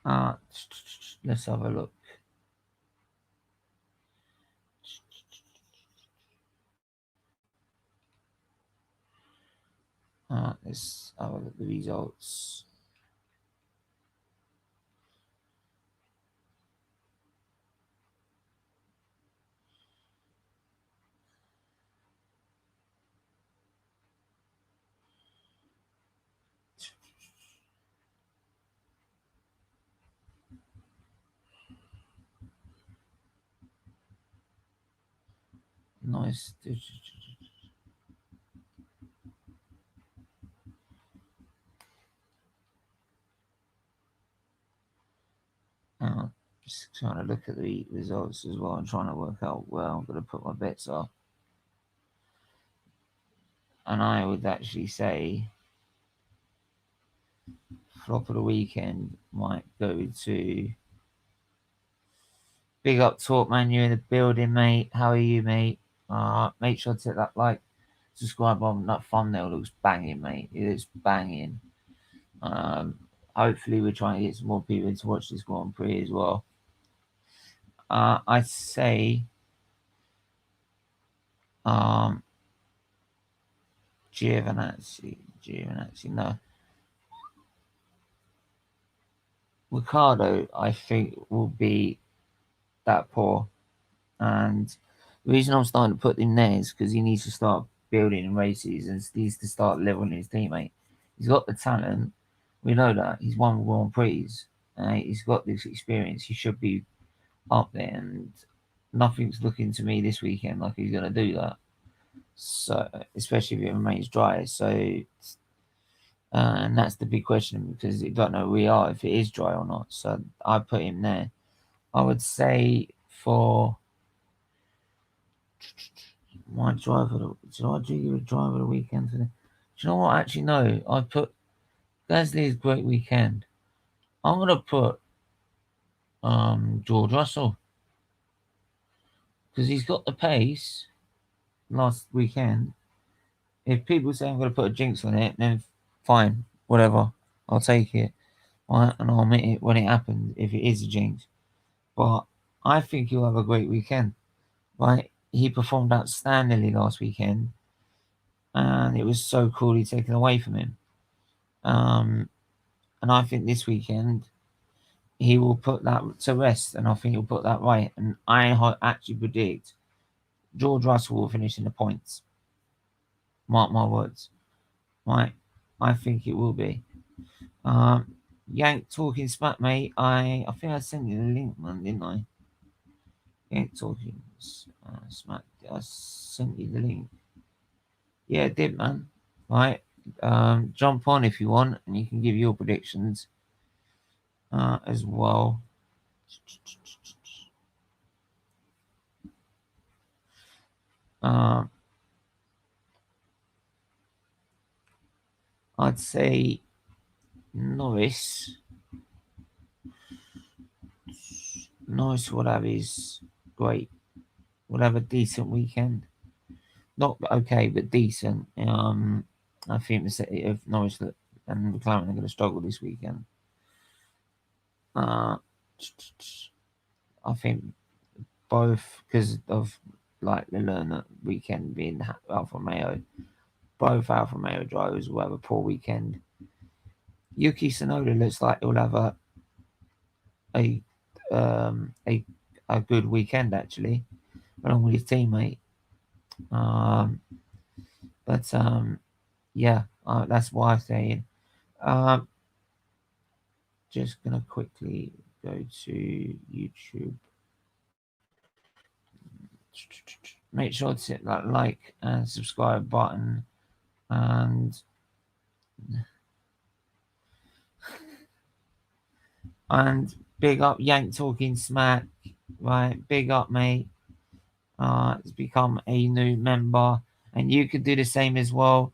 S1: uh, let's have a look. Let's have a look at the results. Nice. Just trying to look at the results as well and trying to work out where I'm going to put my bets are. And I would actually say flop of the weekend might go to big up Talk Man, you in the building, mate. How are you, mate? Make sure to hit that like, subscribe on that thumbnail. Looks banging, mate. It is banging. Hopefully we're trying to get some more people to watch this Grand Prix as well. I'd say Giovinazzi, no. Ricardo, I think, will be that poor. And the reason I'm starting to put him there is because he needs to start building in races and needs to start leveling his teammate. He's got the talent. We know that. He's won Grand Prix. He's got this experience. He should be up there. And nothing's looking to me this weekend like he's going to do that. So, especially if it remains dry. So, and that's the big question because you don't know who we are if it is dry or not. So, I put him there. I would say for my driver, did I do you a driver of the weekend today? Do you know what? Actually, no. I put Gasly's great weekend. I'm gonna put George Russell because he's got the pace last weekend. If people say I'm gonna put a jinx on it, then fine, whatever. I'll take it. Right, and I'll admit it when it happens if it is a jinx. But I think he'll have a great weekend. Right? He performed outstandingly last weekend, and it was so cruelly taken away from him. And I think this weekend he will put that to rest, and I think he'll put that right. And I actually predict George Russell will finish in the points. Mark my words. Right, I think it will be. Um, Yank talking smack, mate. I think I sent you the link, man, didn't I? Yank talking smack. I sent you the link. Yeah, it did, man. Right. Jump on if you want, and you can give your predictions as well. I'd say Norris. Norris will have his great. Will have a decent weekend. Not okay, but decent. I think if Norris and McLaren are going to struggle this weekend. I think both because of like the learner weekend being Alfa Romeo, both Alfa Romeo drivers will have a poor weekend. Yuki Tsunoda looks like he'll have a um, a a good weekend actually, along with his teammate. Um, but yeah, that's why I'm saying. Um, just gonna quickly go to YouTube. Make sure to hit that like and subscribe button, and big up Yank talking smack, right? Big up, mate. It's become a new member, and you could do the same as well.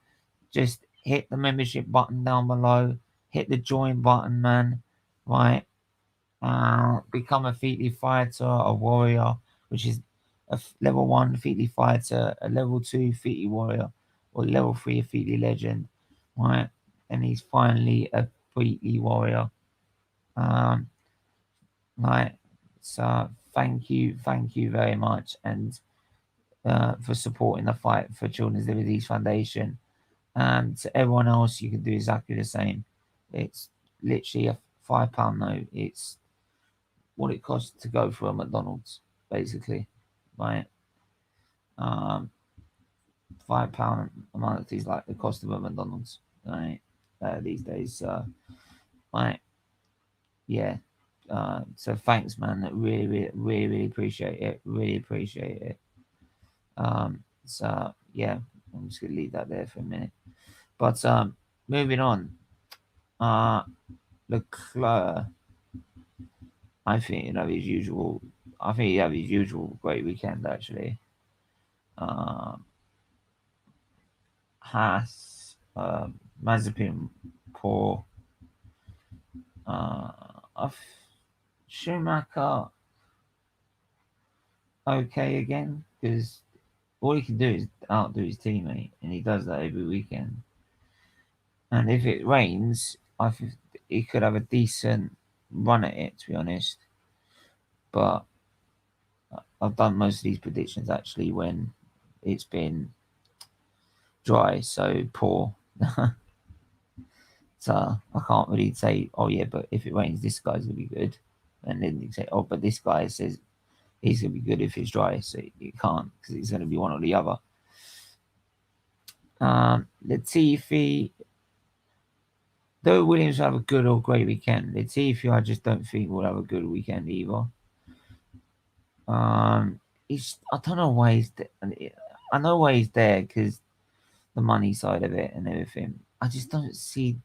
S1: Just hit the membership button down below, hit the join button, man. Right? Become a Featley fighter, a warrior, which is a level 1 Featley fighter, a level 2 Featley warrior, or level 3 a Featley legend, right? And he's finally a Featley warrior. Right. So thank you very much, and for supporting the fight for Children's Liberties Foundation. And to everyone else, you can do exactly the same. It's literally a £5 note. It's what it costs to go for a McDonald's, basically, right? Um, £5 a month is like the cost of a McDonald's, right? These days, right? Yeah. So thanks, man. Really appreciate it. Really appreciate it. So yeah, I'm just gonna leave that there for a minute. But moving on. Leclerc, I think he'll have his usual. I think he have his usual great weekend actually. Um, Haas, Mazepin, poor. Schumacher, okay again because all he can do is outdo his teammate, and he does that every weekend. And if it rains, I think he could have a decent run at it, to be honest. But I've done most of these predictions actually when it's been dry, so poor. So I can't really say, oh yeah, but if it rains, this guy's gonna be good. And then you say, oh, but this guy says he's gonna be good if it's dry. So you can't because it's gonna be one or the other. Latifi, though Williams will have a good or great weekend, Latifi I just don't think will have a good weekend either. I don't know why he's I know why he's there because the money side of it and everything. I just don't see.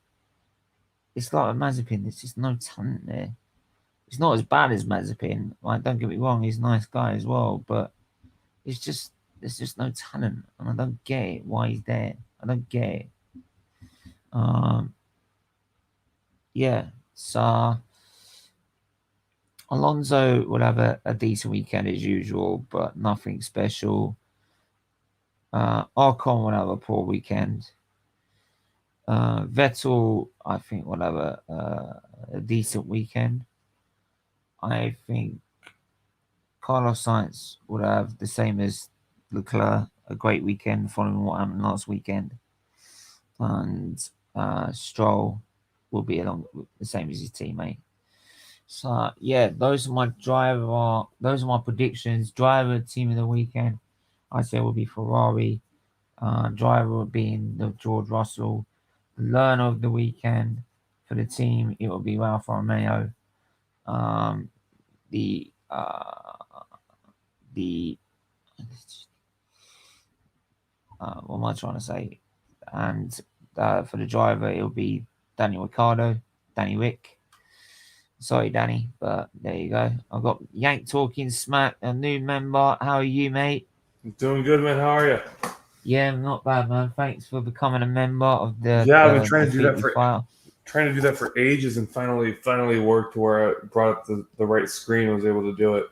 S1: It's like a Mazepin. There's just no talent there. It's not as bad as Mazepin. Like, don't get me wrong, he's a nice guy as well, but it's just there's just no talent, and I don't get it why he's there. I don't get it. Um, yeah. So Alonso will have a decent weekend as usual, but nothing special. Ocon will have a poor weekend. Vettel, I think, will have a decent weekend. I think Carlos Sainz would have the same as Leclerc, a great weekend following what happened last weekend. And Stroll, will be along the same as his teammate. So yeah, those are my predictions. Driver team of the weekend, I say will be Ferrari. Driver being the George Russell. Learner of the weekend for the team, it will be Ralph Romeo. Um, the the what am I trying to say? And for the driver, it'll be Daniel Ricciardo, Danny Rick. Sorry, Danny, but there you go. I've got Yank Talking Smack, a new member. How are you, mate?
S3: Doing good, man. How are you?
S1: Yeah, not bad, man. Thanks for becoming a member of
S3: Yeah, I've been trying
S1: the
S3: to do that
S1: Featley
S3: for ages, and finally worked to where I brought up the right screen and was able to do it.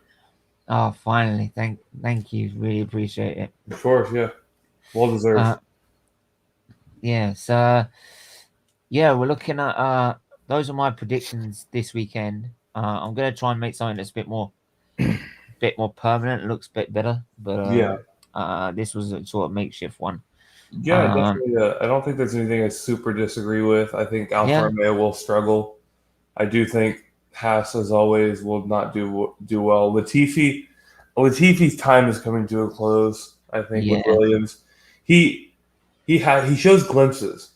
S1: Oh, finally. Thank you. Really appreciate it.
S3: Of course, yeah. Well deserved.
S1: Yeah, so yeah, we're looking at those are my predictions this weekend. I'm gonna try and make something that's a bit more permanent, looks a bit better. But this was a sort of makeshift one.
S3: Yeah, definitely. I don't think there's anything I super disagree with. I think Alfa Romeo will struggle. I do think Haas, as always, will not do well. Latifi's time is coming to a close. I think with Williams, he shows glimpses,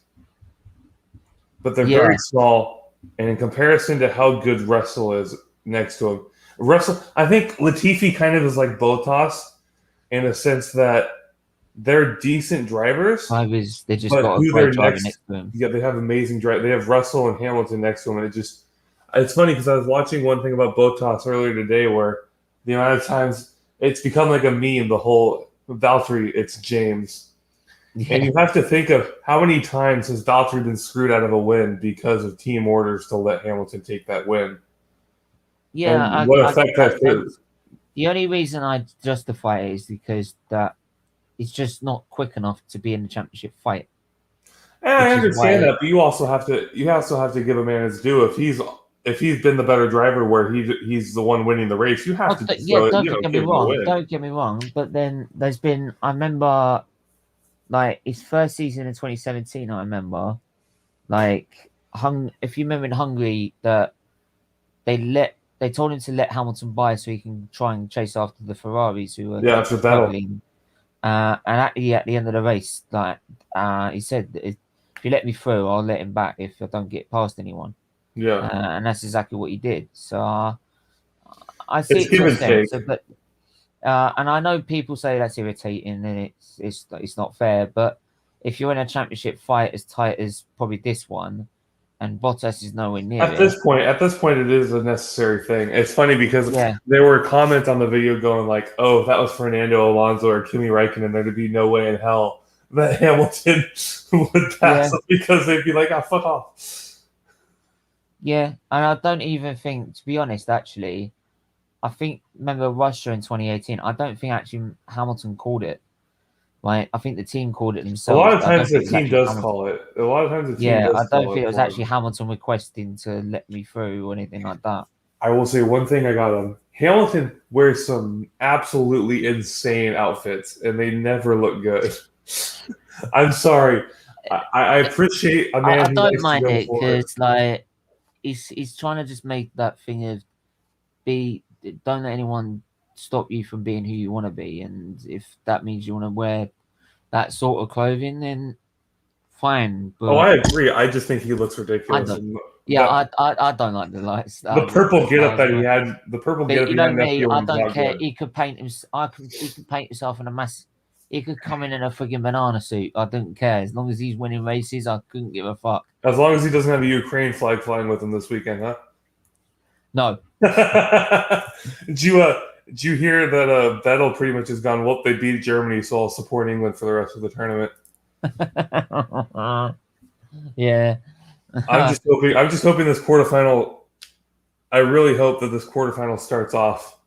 S3: but they're very small. And in comparison to how good Russell is next to him, I think Latifi kind of is like Bottas in a sense that they're decent drivers.
S1: They just got a great driver next to him.
S3: Yeah, they have amazing drive. They have Russell and Hamilton next to him, and it's funny because I was watching one thing about Bottas earlier today where the amount of times it's become like a meme, the whole Valtteri, it's James. Yeah. And you have to think of how many times has Valtteri been screwed out of a win because of team orders to let Hamilton take that win.
S1: Yeah,
S3: what effect that is.
S1: The only reason I justify it is because that it's just not quick enough to be in the championship fight.
S3: And I understand that, but you also have to give a man his due. If he's been the better driver, where he's the one winning the race, you have to.
S1: Don't get me wrong. But then there's been. I remember, like his first season in 2017. I remember, like if you remember in Hungary, that they told him to let Hamilton by so he can try and chase after the Ferraris who were struggling. And at the end of the race, like he said, if you let me through, I'll let him back if I don't get past anyone.
S3: Yeah,
S1: and that's exactly what he did. So I see it to a sense, but and I know people say that's irritating and it's not fair. But if you're in a championship fight as tight as probably this one, and Bottas is nowhere near
S3: at this point, it is a necessary thing. It's funny because there were comments on the video going like, "Oh, if that was Fernando Alonso or Kimi Räikkönen, there'd be no way in hell that Hamilton would pass him because they'd be like, oh, fuck off."
S1: Yeah, and I don't even think, to be honest, actually, remember Russia in 2018, I don't think actually Hamilton called it. Like, I think the team called it themselves.
S3: A lot of times the team does call it. A lot of times the team does call it.
S1: I don't think it was actually Hamilton requesting to let me through or anything like that.
S3: I will say one thing I got on. Hamilton wears some absolutely insane outfits, and they never look good. I'm sorry. I appreciate a man.
S1: I don't mind it because, like, he's trying to just make that thing of don't let anyone stop you from being who you want to be, and if that means you want to wear that sort of clothing, then fine. But
S3: I agree. I just think he looks ridiculous.
S1: I don't like the lights.
S3: The purple getup that he had. The purple getup.
S1: You know me. I don't care. He could paint himself. He could paint himself in a mass. He could come in a frigging banana suit. I don't care. As long as he's winning races, I couldn't give a fuck.
S3: As long as he doesn't have a Ukraine flag flying with him this weekend, huh?
S1: No.
S3: Did you hear that Vettel pretty much has gone, well, they beat Germany, so I'll support England for the rest of the tournament?
S1: Yeah.
S3: I'm just hoping this quarterfinal. I really hope that this quarterfinal starts off.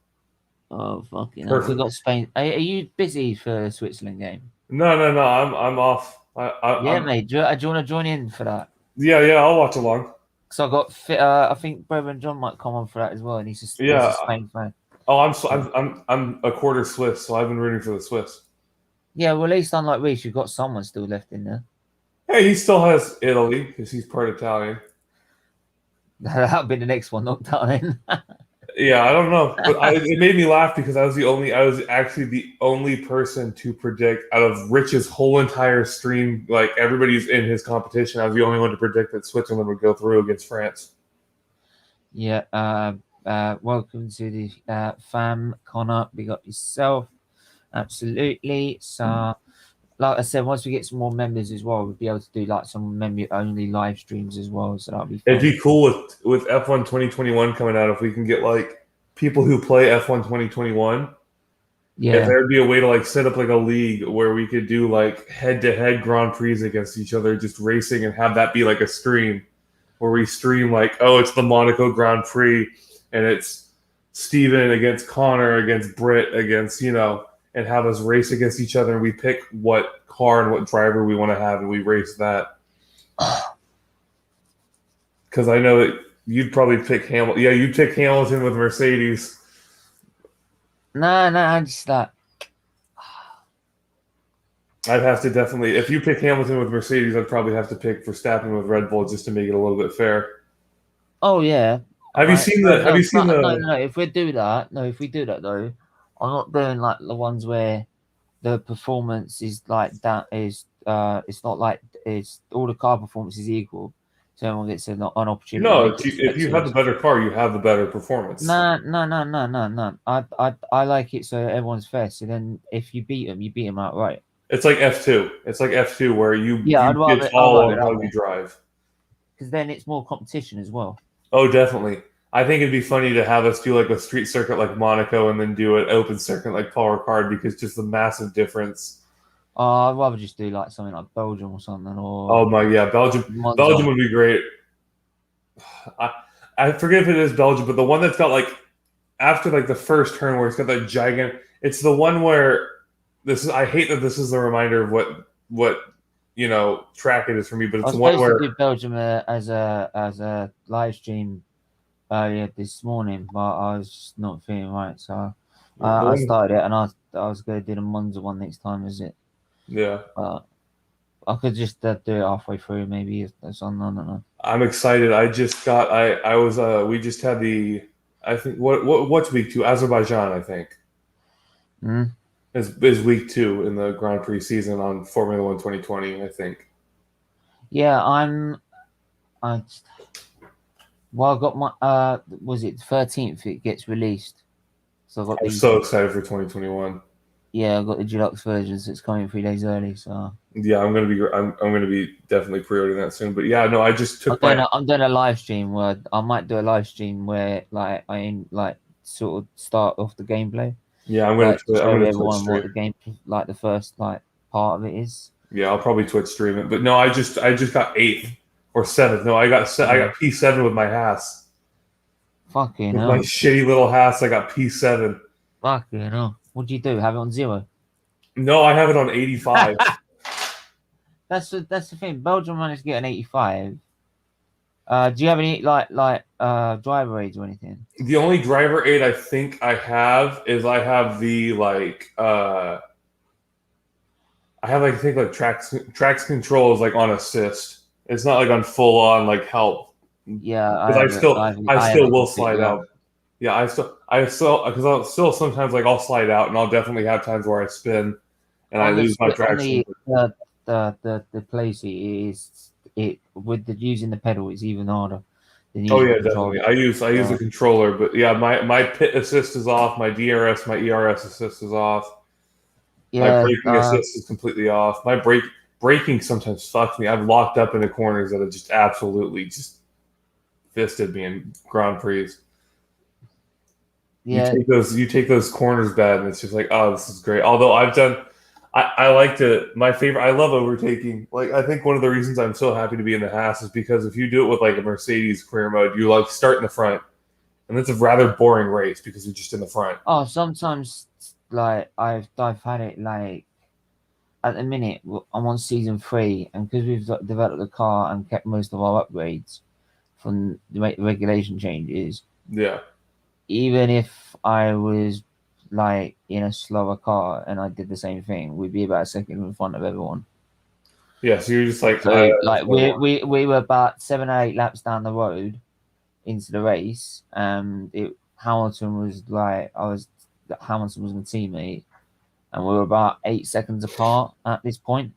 S1: Oh, fucking hell. We got Spain. Are you busy for the Switzerland game?
S3: No. I'm off.
S1: Mate. Do you want to join in for that?
S3: Yeah. I'll watch along.
S1: So I got. I think Brother John might come on for that as well, and he's a Spain fan.
S3: Oh, I'm a quarter Swiss, so I've been rooting for the Swiss.
S1: Yeah, well, at least unlike Reese, you've got someone still left in there.
S3: Hey, he still has Italy because he's part Italian.
S1: That'll be the next one knocked down in.
S3: Yeah, I don't know, but it made me laugh because I was actually the only person to predict out of Rich's whole entire stream, like everybody's in his competition. I was the only one to predict that Switzerland would go through against France.
S1: Yeah. Welcome to the fam, Connor. Big up yourself. Absolutely. So, like I said, once we get some more members as well, we'll be able to do like some member-only live streams as well. So that'll be fun.
S3: It'd be cool with F1 2021 coming out if we can get like people who play F1 2021.
S1: Yeah.
S3: If there'd be a way to like set up like a league where we could do like head-to-head Grand Prix against each other, just racing, and have that be like a stream where we stream like, oh, it's the Monaco Grand Prix and it's Steven against Connor against Britt against, and have us race against each other, and we pick what car and what driver we want to have, and we race that. Because I know that you'd probably pick Hamilton. Yeah, you'd pick Hamilton with Mercedes.
S1: No, I'm just like...
S3: I'd have to definitely... If you pick Hamilton with Mercedes, I'd probably have to pick Verstappen with Red Bull just to make it a little bit fair.
S1: Oh, yeah.
S3: Have you seen the...
S1: No, if we do that, though, I'm not doing like the ones where the performance is like that is it's not like it's all the car performance is equal, so everyone gets an opportunity.
S3: No, if you have the better car, you have the better performance.
S1: No. I like it so everyone's fair. So then if you beat them outright.
S3: It's like F2. It's like F2 where
S1: it's
S3: all on how you drive.
S1: Because then it's more competition as well.
S3: Oh, definitely. I think it'd be funny to have us do like a street circuit like Monaco and then do an open circuit like Paul Ricard, because just the massive difference.
S1: I'd rather just do like something like Belgium or something.
S3: Belgium would be great. I forget if it is Belgium, but the one that's got like after like the first turn where it's got that giant. It's the one where I hate that this is the reminder of what track it is for me, but it's the one where
S1: I was supposed to do Belgium as a live stream earlier this morning, but I was just not feeling right, so I started it, and I was going to do the Monza one next time. Is it?
S3: Yeah.
S1: I could just do it halfway through, maybe. That's on. I don't know.
S3: I'm excited. I just got. I was. We just had the. I think what's week 2? Azerbaijan, I think. Is week 2 in the Grand Prix season on Formula 1 2020. I think. Yeah,
S1: I got my was it 13th it gets released. So
S3: I'm so excited for 2021.
S1: Yeah, I got the deluxe version, so it's coming 3 days early. So
S3: yeah, I'm gonna be definitely pre-ordering that soon. But yeah, no, I just took
S1: I'm doing a live stream where I might do a live stream where like I sort of start off the gameplay.
S3: Yeah, I'm gonna
S1: show everyone what the game like the first like part of it is.
S3: Yeah, I'll probably Twitch stream it. But no, I just got 8th or 7th. No, I got P7 with my Haas.
S1: Fucking
S3: with
S1: hell.
S3: My shitty little Haas, I got P7.
S1: Fucking hell. What'd you do? Have it on 0?
S3: No, I have it on 85.
S1: That's the thing. Belgium managed to get an 85. Do you have any like driver aids or anything?
S3: The only driver aid I think I have is I have the I think like tracks controls like on assist. It's not like on full on like help.
S1: Yeah,
S3: because I still will slide out. Yeah, because I'll still sometimes like I'll slide out, and I'll definitely have times where I spin and I lose my traction.
S1: The place is with using the pedal is even harder.
S3: Oh yeah, definitely. I use the controller, but yeah, my pit assist is off, my DRS, my ERS assist is off. Yeah, my braking assist is completely off. My braking sometimes fucks me. I've locked up into corners that have just absolutely just fisted me in Grand Prix. Yeah, you take those corners bad, and it's just like, oh, this is great. Although I like to. My favorite. I love overtaking. Like, I think one of the reasons I'm so happy to be in the Haas is because if you do it with like a Mercedes career mode, you like start in the front, and it's a rather boring race because you're just in the front.
S1: Oh, sometimes like I've had it like at the minute I'm on season 3, and because we've developed the car and kept most of our upgrades from the regulation changes.
S3: Yeah.
S1: Even if I was like in a slower car and I did the same thing, we'd be about a second in front of everyone.
S3: Yeah, so you're just like,
S1: we were about 7 or 8 laps down the road, into the race, and Hamilton was going to teammate, and we were about 8 seconds apart at this point.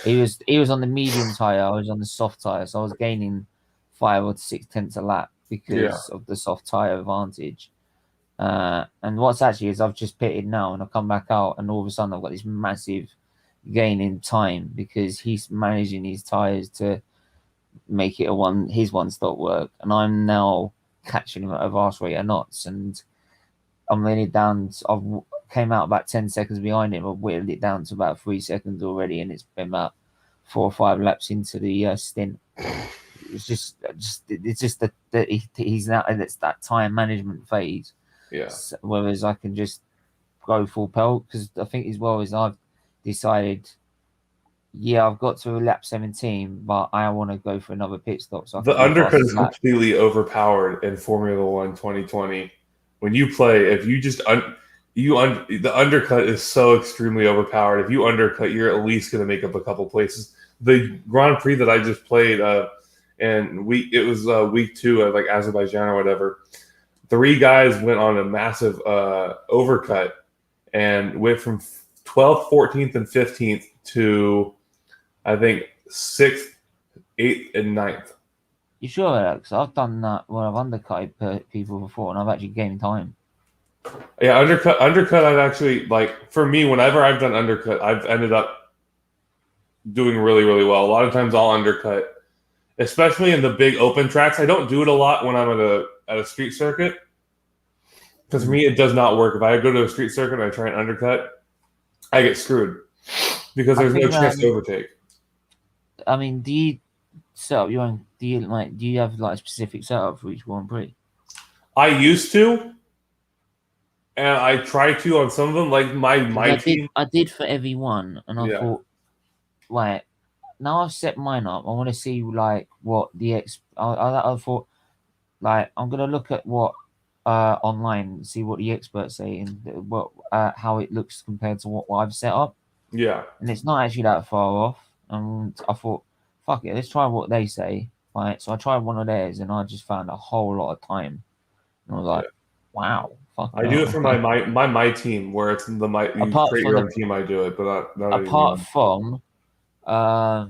S1: He was on the medium tire, I was on the soft tire, so I was gaining 5 or 6 tenths a lap because of the soft tire advantage. And what's actually is I've just pitted now, and I've come back out, and all of a sudden I've got this massive gain in time because he's managing his tires to make it his one stop work, and I'm now catching him at a vast rate of knots, and I'm really down. I've came out about 10 seconds behind him. I've whittled it down to about 3 seconds already, and it's been about 4 or 5 laps into the stint. It's just that he's now in that time management phase.
S3: Yeah.
S1: So, whereas I can just go full pelt, because I think as well as I've decided, I've got to lap 17, but I want to go for another pit stop. So
S3: the undercut is completely overpowered in Formula One 2020. When you play, if you just the undercut is so extremely overpowered. If you undercut, you're at least going to make up a couple places. The Grand Prix that I just played, and it was week 2 at like Azerbaijan or whatever. 3 guys went on a massive overcut and went from 12th, 14th, and 15th to, I think, 6th, 8th, and 9th.
S1: You sure, Alex? I've done that when I've undercut people before, and I've actually gained time.
S3: Yeah, undercut. I've actually, like, for me, whenever I've done undercut, I've ended up doing really, really well. A lot of times I'll undercut, especially in the big open tracks. I don't do it a lot when I'm at a street circuit, because for me it does not work. If I go to a street circuit and I try and undercut, I get screwed because there's no chance to overtake.
S1: I mean, do you set up your own? Do you have like a specific setup for each Grand Prix?
S3: I used to, and I try to on some of them. Like my team,
S1: I did for every one, and I thought, like, now I've set mine up. I want to see like what the I thought, like, I'm gonna look at what online, see what the experts say, and what how it looks compared to what I've set up.
S3: Yeah,
S1: and it's not actually that far off. And I thought, fuck it, let's try what they say. Right, so I tried one of theirs, and I just found a whole lot of time. And I was like, wow.
S3: I do it for my team, where it's you create your own team. I do it, but not
S1: apart from, I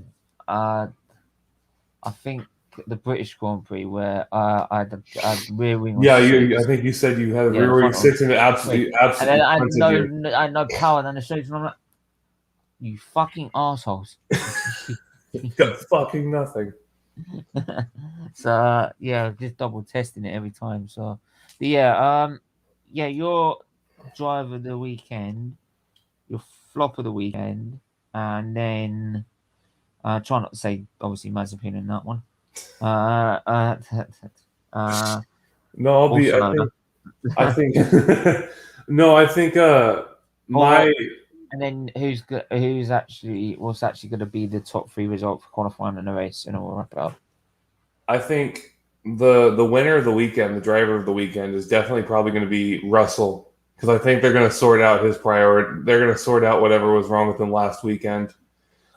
S1: think the British Grand Prix where I had rear wing.
S3: Yeah, I think you said you had a rear wing 6 and absolutely. And
S1: then I had no power down the street, and I'm like, you fucking assholes.
S3: Got fucking nothing.
S1: So just double testing it every time. So your driver of the weekend, your flop of the weekend, and then try not to say obviously Mazepin in that one.
S3: No, I'll be. I think. No, I think. My.
S1: And then what's actually going to be the top 3 result for qualifying in the race, and we'll wrap it up.
S3: I think the winner of the weekend, the driver of the weekend, is definitely probably going to be Russell, because I think they're going to sort out his priority. They're going to sort out whatever was wrong with him last weekend.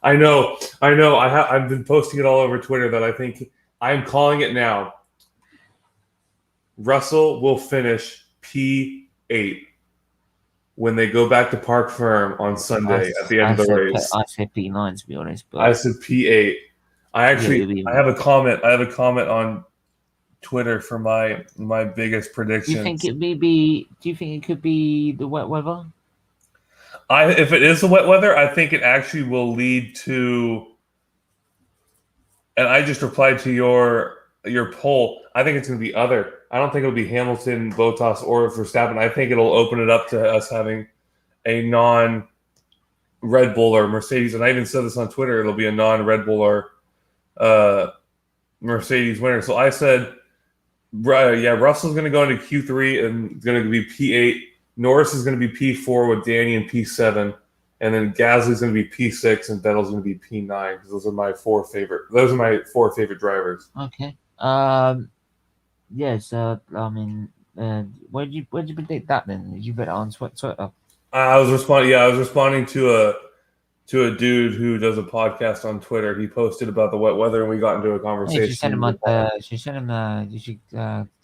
S3: I know. I've been posting it all over Twitter that I think I'm calling it now. Russell will finish P8 when they go back to Park Ferme on Sunday at the end of the race.
S1: I said P9 to be honest, but
S3: I said P8. I have a comment. I have a comment on Twitter for my biggest prediction.
S1: Do you think it could be the wet weather?
S3: If it is the wet weather, I think it actually will lead to. And I just replied to your poll. I think it's going to be other. I don't think it'll be Hamilton, Bottas, or Verstappen. I think it'll open it up to us having a non-Red Bull or Mercedes. And I even said this on Twitter. It'll be a non-Red Bull or Mercedes winner. So I said, Russell's going to go into Q3 and it's going to be P8. Norris is going to be P4 with Danny in P7. And then Gasly's going to be P6 and Vettel's going to be P9, because those are my 4 favorite drivers.
S1: Okay. So I mean, where'd you predict that then? Did you bet it on Twitter?
S3: I was responding to to a dude who does a podcast on Twitter. He posted about the wet weather, and we got into a conversation.
S1: Yeah, she sent him. She sent him. You should.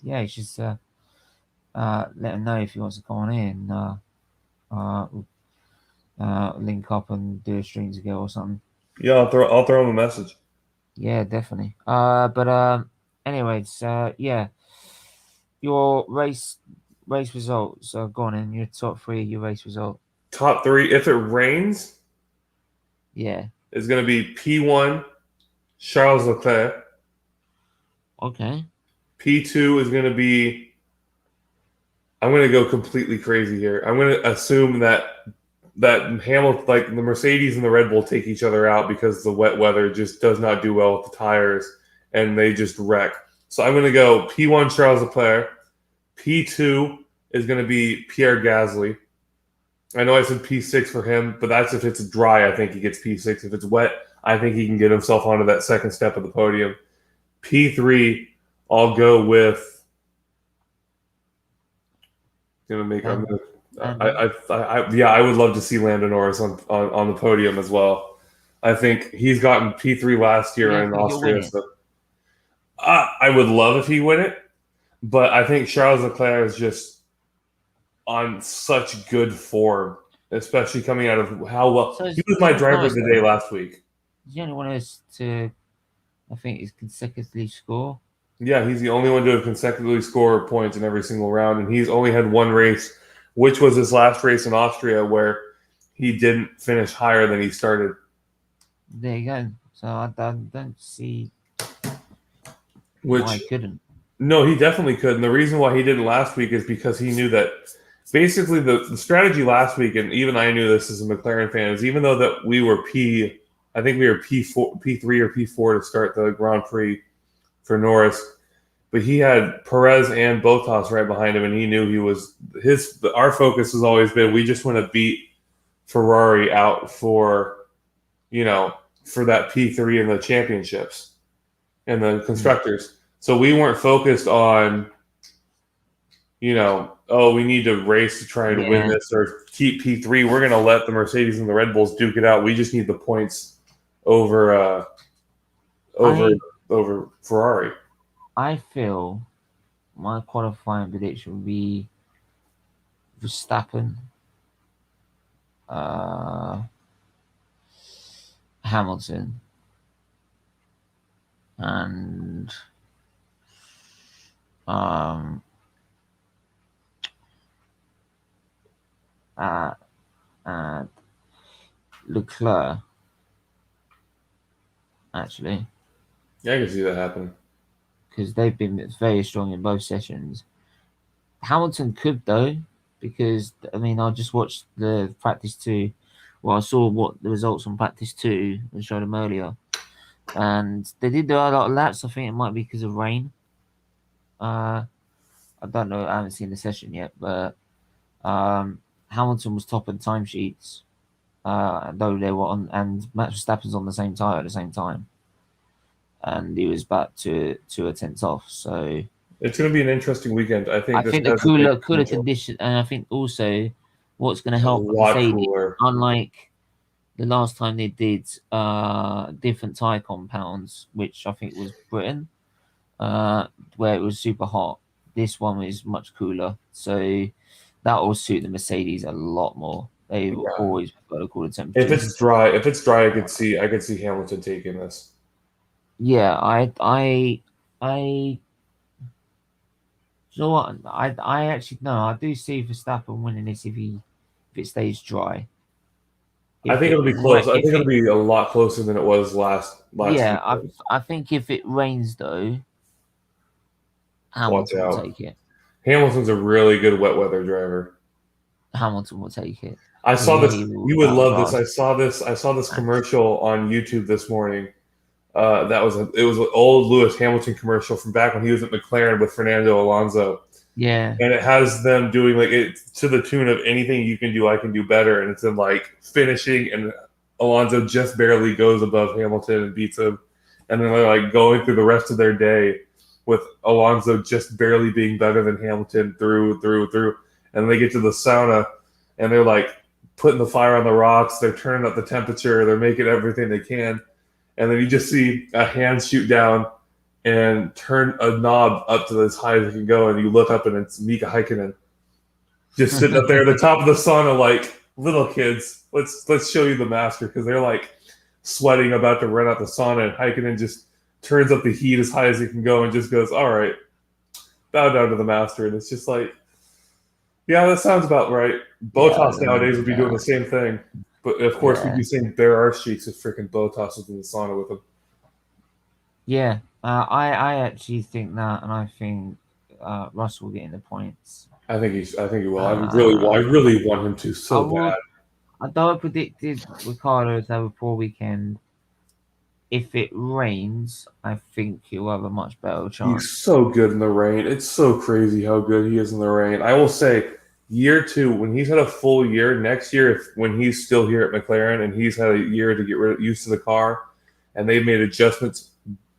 S1: Yeah, you should let him know if he wants to come on in. Link up and do a stream together or something.
S3: Yeah, I'll throw him a message.
S1: Yeah, definitely. Anyways, yeah, your race results. Go on in. Your top 3 of your race result.
S3: Top 3. If it rains,
S1: yeah,
S3: it's going to be P1 Charles Leclerc.
S1: Okay.
S3: P2 is going to be. I'm going to go completely crazy here. I'm going to assume that Hamilton, like the Mercedes and the Red Bull, take each other out because the wet weather just does not do well with the tires, and they just wreck. So I'm going to go P1 Charles Leclerc. P2 is going to be Pierre Gasly. I know I said P6 for him, but that's if it's dry. I think he gets P6. If it's wet, I think he can get himself onto that second step of the podium. P3, I'll go with. I would love to see Lando Norris on the podium as well. I think he's gotten P3 last year in Austria. So I would love if he win it, but I think Charles Leclerc is just on such good form, especially coming out of how well he was my driver of the day last week.
S1: He's the only one of us to, I think, is consecutively score.
S3: Yeah, he's the only one to have consecutively scored points in every single round, and he's only had one race, which was his last race in Austria, where he didn't finish higher than he started.
S1: There you go. So I don't see why he couldn't.
S3: No, he definitely could, and the reason why he didn't last week is because he knew that basically the strategy last week, and even I knew this as a McLaren fan, is even though that we were P3 or P4 to start the Grand Prix for Norris, but he had Perez and Bottas right behind him, and he knew he was our focus has always been we just want to beat Ferrari out for that P3 in the championships and the constructors. So we weren't focused on we need to race to try and win this or keep P3. We're going to let the Mercedes and the Red Bulls duke it out. We just need the points over Ferrari.
S1: I feel my qualifying prediction would be Verstappen, Hamilton, and Leclerc. Actually,
S3: yeah, I can see that happening
S1: because they've been very strong in both sessions. Hamilton could though, because I just watched the practice 2. Well, I saw what the results on practice 2 and showed them earlier, and they did do a lot of laps. I think it might be because of rain. I don't know. I haven't seen the session yet, but Hamilton was top in timesheets, though they were on, and Max Verstappen's on the same tire at the same time, and he was about 2 tenths off. So
S3: it's going to be an interesting weekend. I think
S1: the cooler condition, and I think also what's going to help Mercedes, unlike the last time they did different tire compounds, which I think was Britain, where it was super hot. This one is much cooler, so that will suit the Mercedes a lot more. They always prefer the cooler temperature.
S3: If it's dry, I could see Hamilton taking this.
S1: Yeah, I you know what? I actually no, I do see Verstappen winning this if it stays dry.
S3: I think it'll be close. I think it'll be a lot closer than it was last.
S1: Yeah, I think if it rains though, Hamilton will take it.
S3: Hamilton's a really good wet weather driver.
S1: Hamilton will take it.
S3: I saw this. You would love this. I saw this commercial on YouTube this morning. It was an old Lewis Hamilton commercial from back when he was at McLaren with Fernando Alonso.
S1: Yeah,
S3: and it has them doing like it to the tune of anything you can do, I can do better, and it's in like finishing, and Alonso just barely goes above Hamilton and beats him, and then they're like going through the rest of their day with Alonso just barely being better than Hamilton through, and they get to the sauna, and they're like putting the fire on the rocks. They're turning up the temperature. They're making everything they can. And then you just see a hand shoot down and turn a knob up to as high as it can go. And you look up and it's Mika Häkkinen just sitting up there at the top of the sauna, like, little kids, let's show you the master, because they're like sweating, about to run out the sauna, and Häkkinen just turns up the heat as high as he can go and just goes, all right, bow down to the master. And it's just like, yeah, that sounds about right. Botas nowadays would be doing the same thing. But of course, we'd be seeing bare arse cheeks if freaking Botas was in the sauna with him.
S1: Yeah, I actually think that, and I think Russell will get in the points.
S3: I think he will. I really want him to bad.
S1: Although I predicted Ricardo to have a poor weekend, if it rains, I think he'll have a much better chance.
S3: He's so good in the rain. It's so crazy how good he is in the rain. I will say, year 2, when he's had a full year, next year, when he's still here at McLaren and he's had a year to get used to the car, and they've made adjustments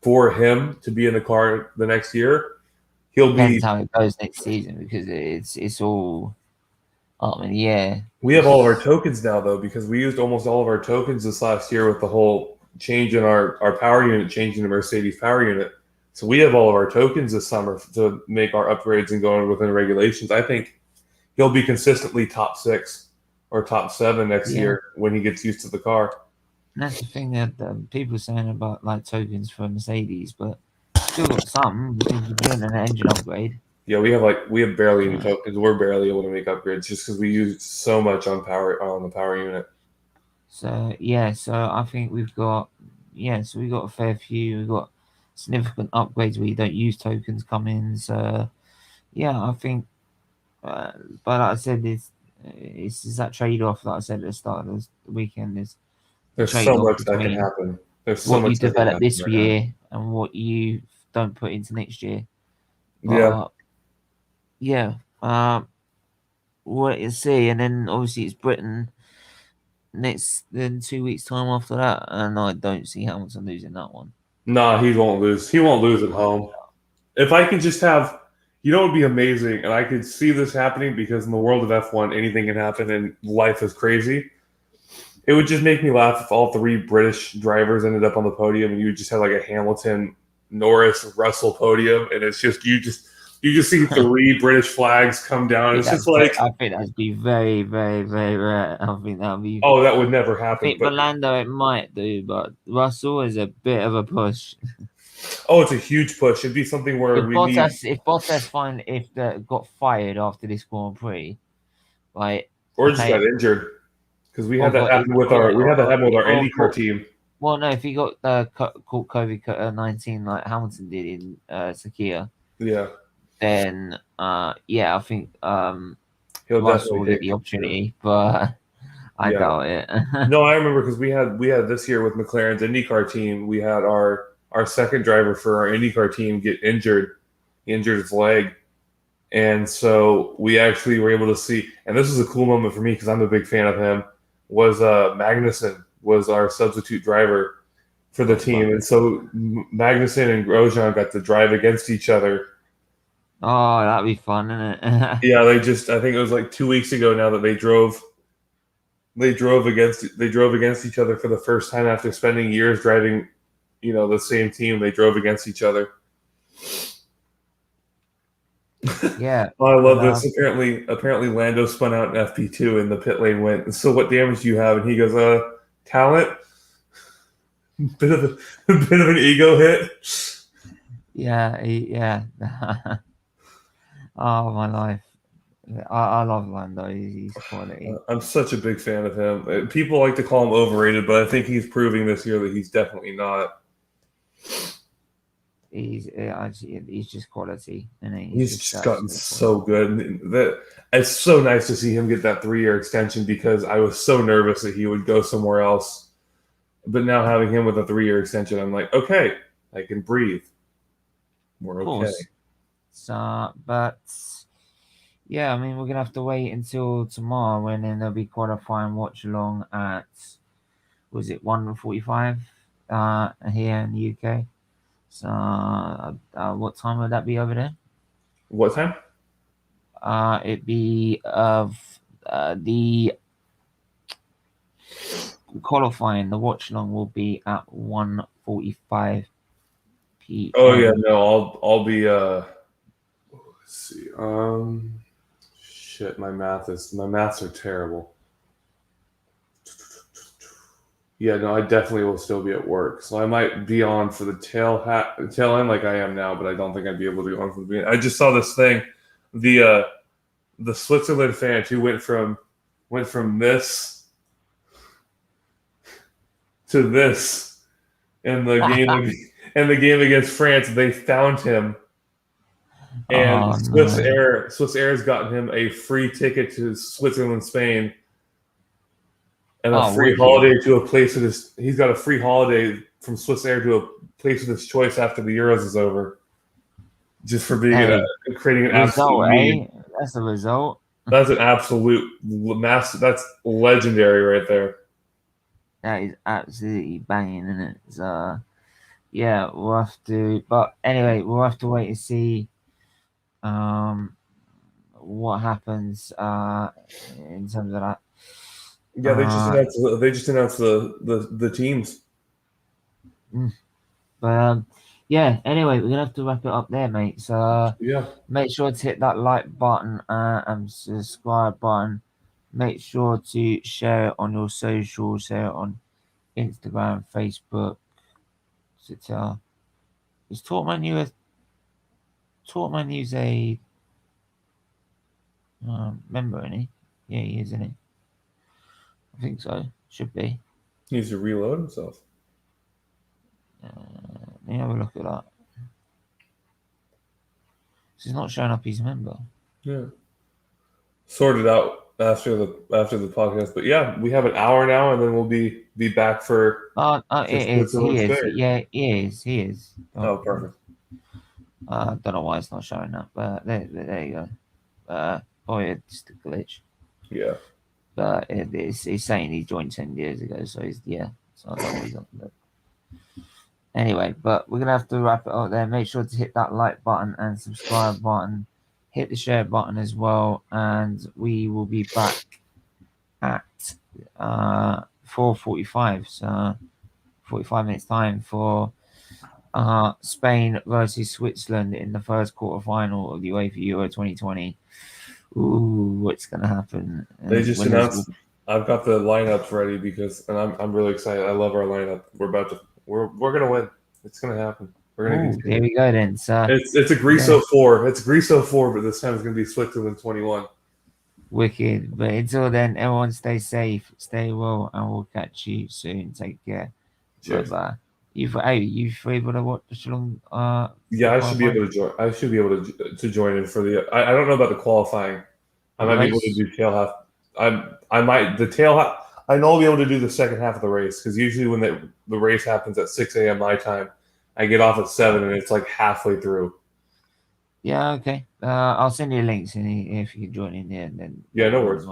S3: for him to be in the car the next year, he'll
S1: Depends how it goes next season, because it's all up in the air.
S3: We have all of our tokens now, though, because we used almost all of our tokens this last year with the whole change in our power unit, changing the Mercedes power unit. So we have all of our tokens this summer to make our upgrades and going within regulations. I think he'll be consistently top 6 or top 7 next year when he gets used to the car.
S1: And that's the thing that people are saying about like tokens for Mercedes, but still got some because you're doing an engine upgrade.
S3: Yeah, we have barely any tokens. We're barely able to make upgrades just because we use so much on the power unit.
S1: So yeah, so I think we've got a fair few. We've got significant upgrades where you don't use tokens come in. So yeah, I think. But like I said, it's that trade off. Like I said at the start of the weekend,
S3: there's so much that can happen. There's so
S1: what
S3: much
S1: you develop this year and what you don't put into next year. But, we'll wait and see. And then obviously it's Britain then 2 weeks time after that, and I don't see Hamilton losing that one.
S3: Nah, he won't lose. He won't lose at home. If I can just have, it would be amazing, and I could see this happening, because in the world of F1, anything can happen and life is crazy. It would just make me laugh if all 3 British drivers ended up on the podium, and you would just have like a Hamilton, Norris, Russell podium, and it's just you just see 3 British flags come down. It's just like,
S1: I think that'd be very, very, very rare. I think that'd be.
S3: Oh, that would never happen.
S1: I think for Lando it might do, but Russell is a bit of a push.
S3: Oh, it's a huge push. It'd be something where
S1: if Bottas got fired after this Grand Prix, like,
S3: or just got injured, because we had that happen with our IndyCar team.
S1: Well, no, if he got caught COVID-19 like Hamilton did in Sakia, then I think Russell will get the opportunity, but I doubt it.
S3: No, I remember, because we had this year with McLaren's IndyCar team, we had our second driver for our IndyCar team get injured. He injured his leg. And so we actually were able to see, and this was a cool moment for me because I'm a big fan of him, was Magnussen was our substitute driver for the team. And so Magnussen and Grosjean got to drive against each other.
S1: Oh, that'd be fun, isn't it?
S3: Yeah, I think it was like 2 weeks ago now that they drove against each other for the first time after spending years driving, the same team. They drove against each other.
S1: Yeah.
S3: Oh, I love this. Apparently Lando spun out in FP2 and the pit lane went, so what damage do you have? And he goes, talent. bit of an ego hit.
S1: Yeah. Oh, my life. I love Lando. He's quality.
S3: I'm such a big fan of him. People like to call him overrated, but I think he's proving this year that he's definitely not.
S1: He's just quality, and
S3: he's just gotten so good. It's so nice to see him get that 3-year extension, because I was so nervous that he would go somewhere else. But now having him with a 3-year extension, I'm like, okay, I can breathe. We're okay.
S1: So, but yeah, I mean, we're gonna have to wait until tomorrow, when then there'll be qualifying watch along at, was it 1:45 here in the UK? So, what time would that be over there?
S3: What time?
S1: It'd be the qualifying. The watch along will be at 1:45 p.m.
S3: Oh yeah, no, I'll be let's see. Shit, my maths are terrible. Yeah, no, I definitely will still be at work. So I might be on for the tail end like I am now, but I don't think I'd be able to be on from the beginning. I just saw this thing. The Switzerland fans who went from this to this in the game against France, they found him. And Swiss Air's gotten him a free ticket to Switzerland, Spain. And a free holiday to a place of his. He's got a free holiday from Swiss Air to a place of his choice after the Euros is over, just for being creating an absolute meme.
S1: That's the result.
S3: That's an absolute That's legendary right there.
S1: That is absolutely banging, isn't it? So, yeah, we'll have to. But anyway, we'll have to wait and see what happens in terms of that.
S3: Yeah, they just announced the teams.
S1: But yeah, anyway, we're gonna have to wrap it up there, mate. So
S3: yeah,
S1: make sure to hit that like button and subscribe button. Make sure to share it on your socials, share it on Instagram, Facebook, Twitter. Is Talkman News a member, isn't he? Yeah, he is, isn't he? I think so. Should be.
S3: He needs to reload himself.
S1: Let me have a look at that. He's not showing up he's a member.
S3: Yeah. Sorted out after the podcast. But yeah, we have an hour now and then we'll be back for
S1: he is. Yeah, he is.
S3: Oh, perfect.
S1: I don't know why it's not showing up, but there you go. It's just a glitch.
S3: Yeah.
S1: But it's saying he joined 10 years ago, so he's so I don't know what he's on about. Anyway, but we're gonna have to wrap it up there. Make sure to hit that like button and subscribe button. Hit the share button as well, and we will be back at 4:45. So 45 minutes time for Spain versus Switzerland in the first quarterfinal of the UEFA Euro 2020. Ooh, what's gonna happen?
S3: They just announced. I've got the lineups ready and I'm really excited. I love our lineup. We're gonna win. It's gonna happen. We're gonna.
S1: There we go then. So
S3: it's a Griso 4. It's Griso 4, but this time it's gonna be Switzerland 21.
S1: Wicked. But until then, everyone stay safe, stay well, and we'll catch you soon. Take care.
S3: Cheers.
S1: Bye. You able to watch along?
S3: Yeah, I should be able to join. I should be able to join in for the. I don't know about the qualifying. I might be able to do tail half. I might the tail half. I know I'll be able to do the second half of the race because usually when the race happens at 6 a.m. my time, I get off at 7 and it's like halfway through.
S1: Yeah, okay. I'll send you links if you can join in there. And then
S3: no worries.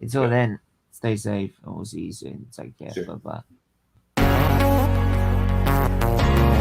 S1: Until then, stay safe and we'll see you soon. Take care. Bye bye.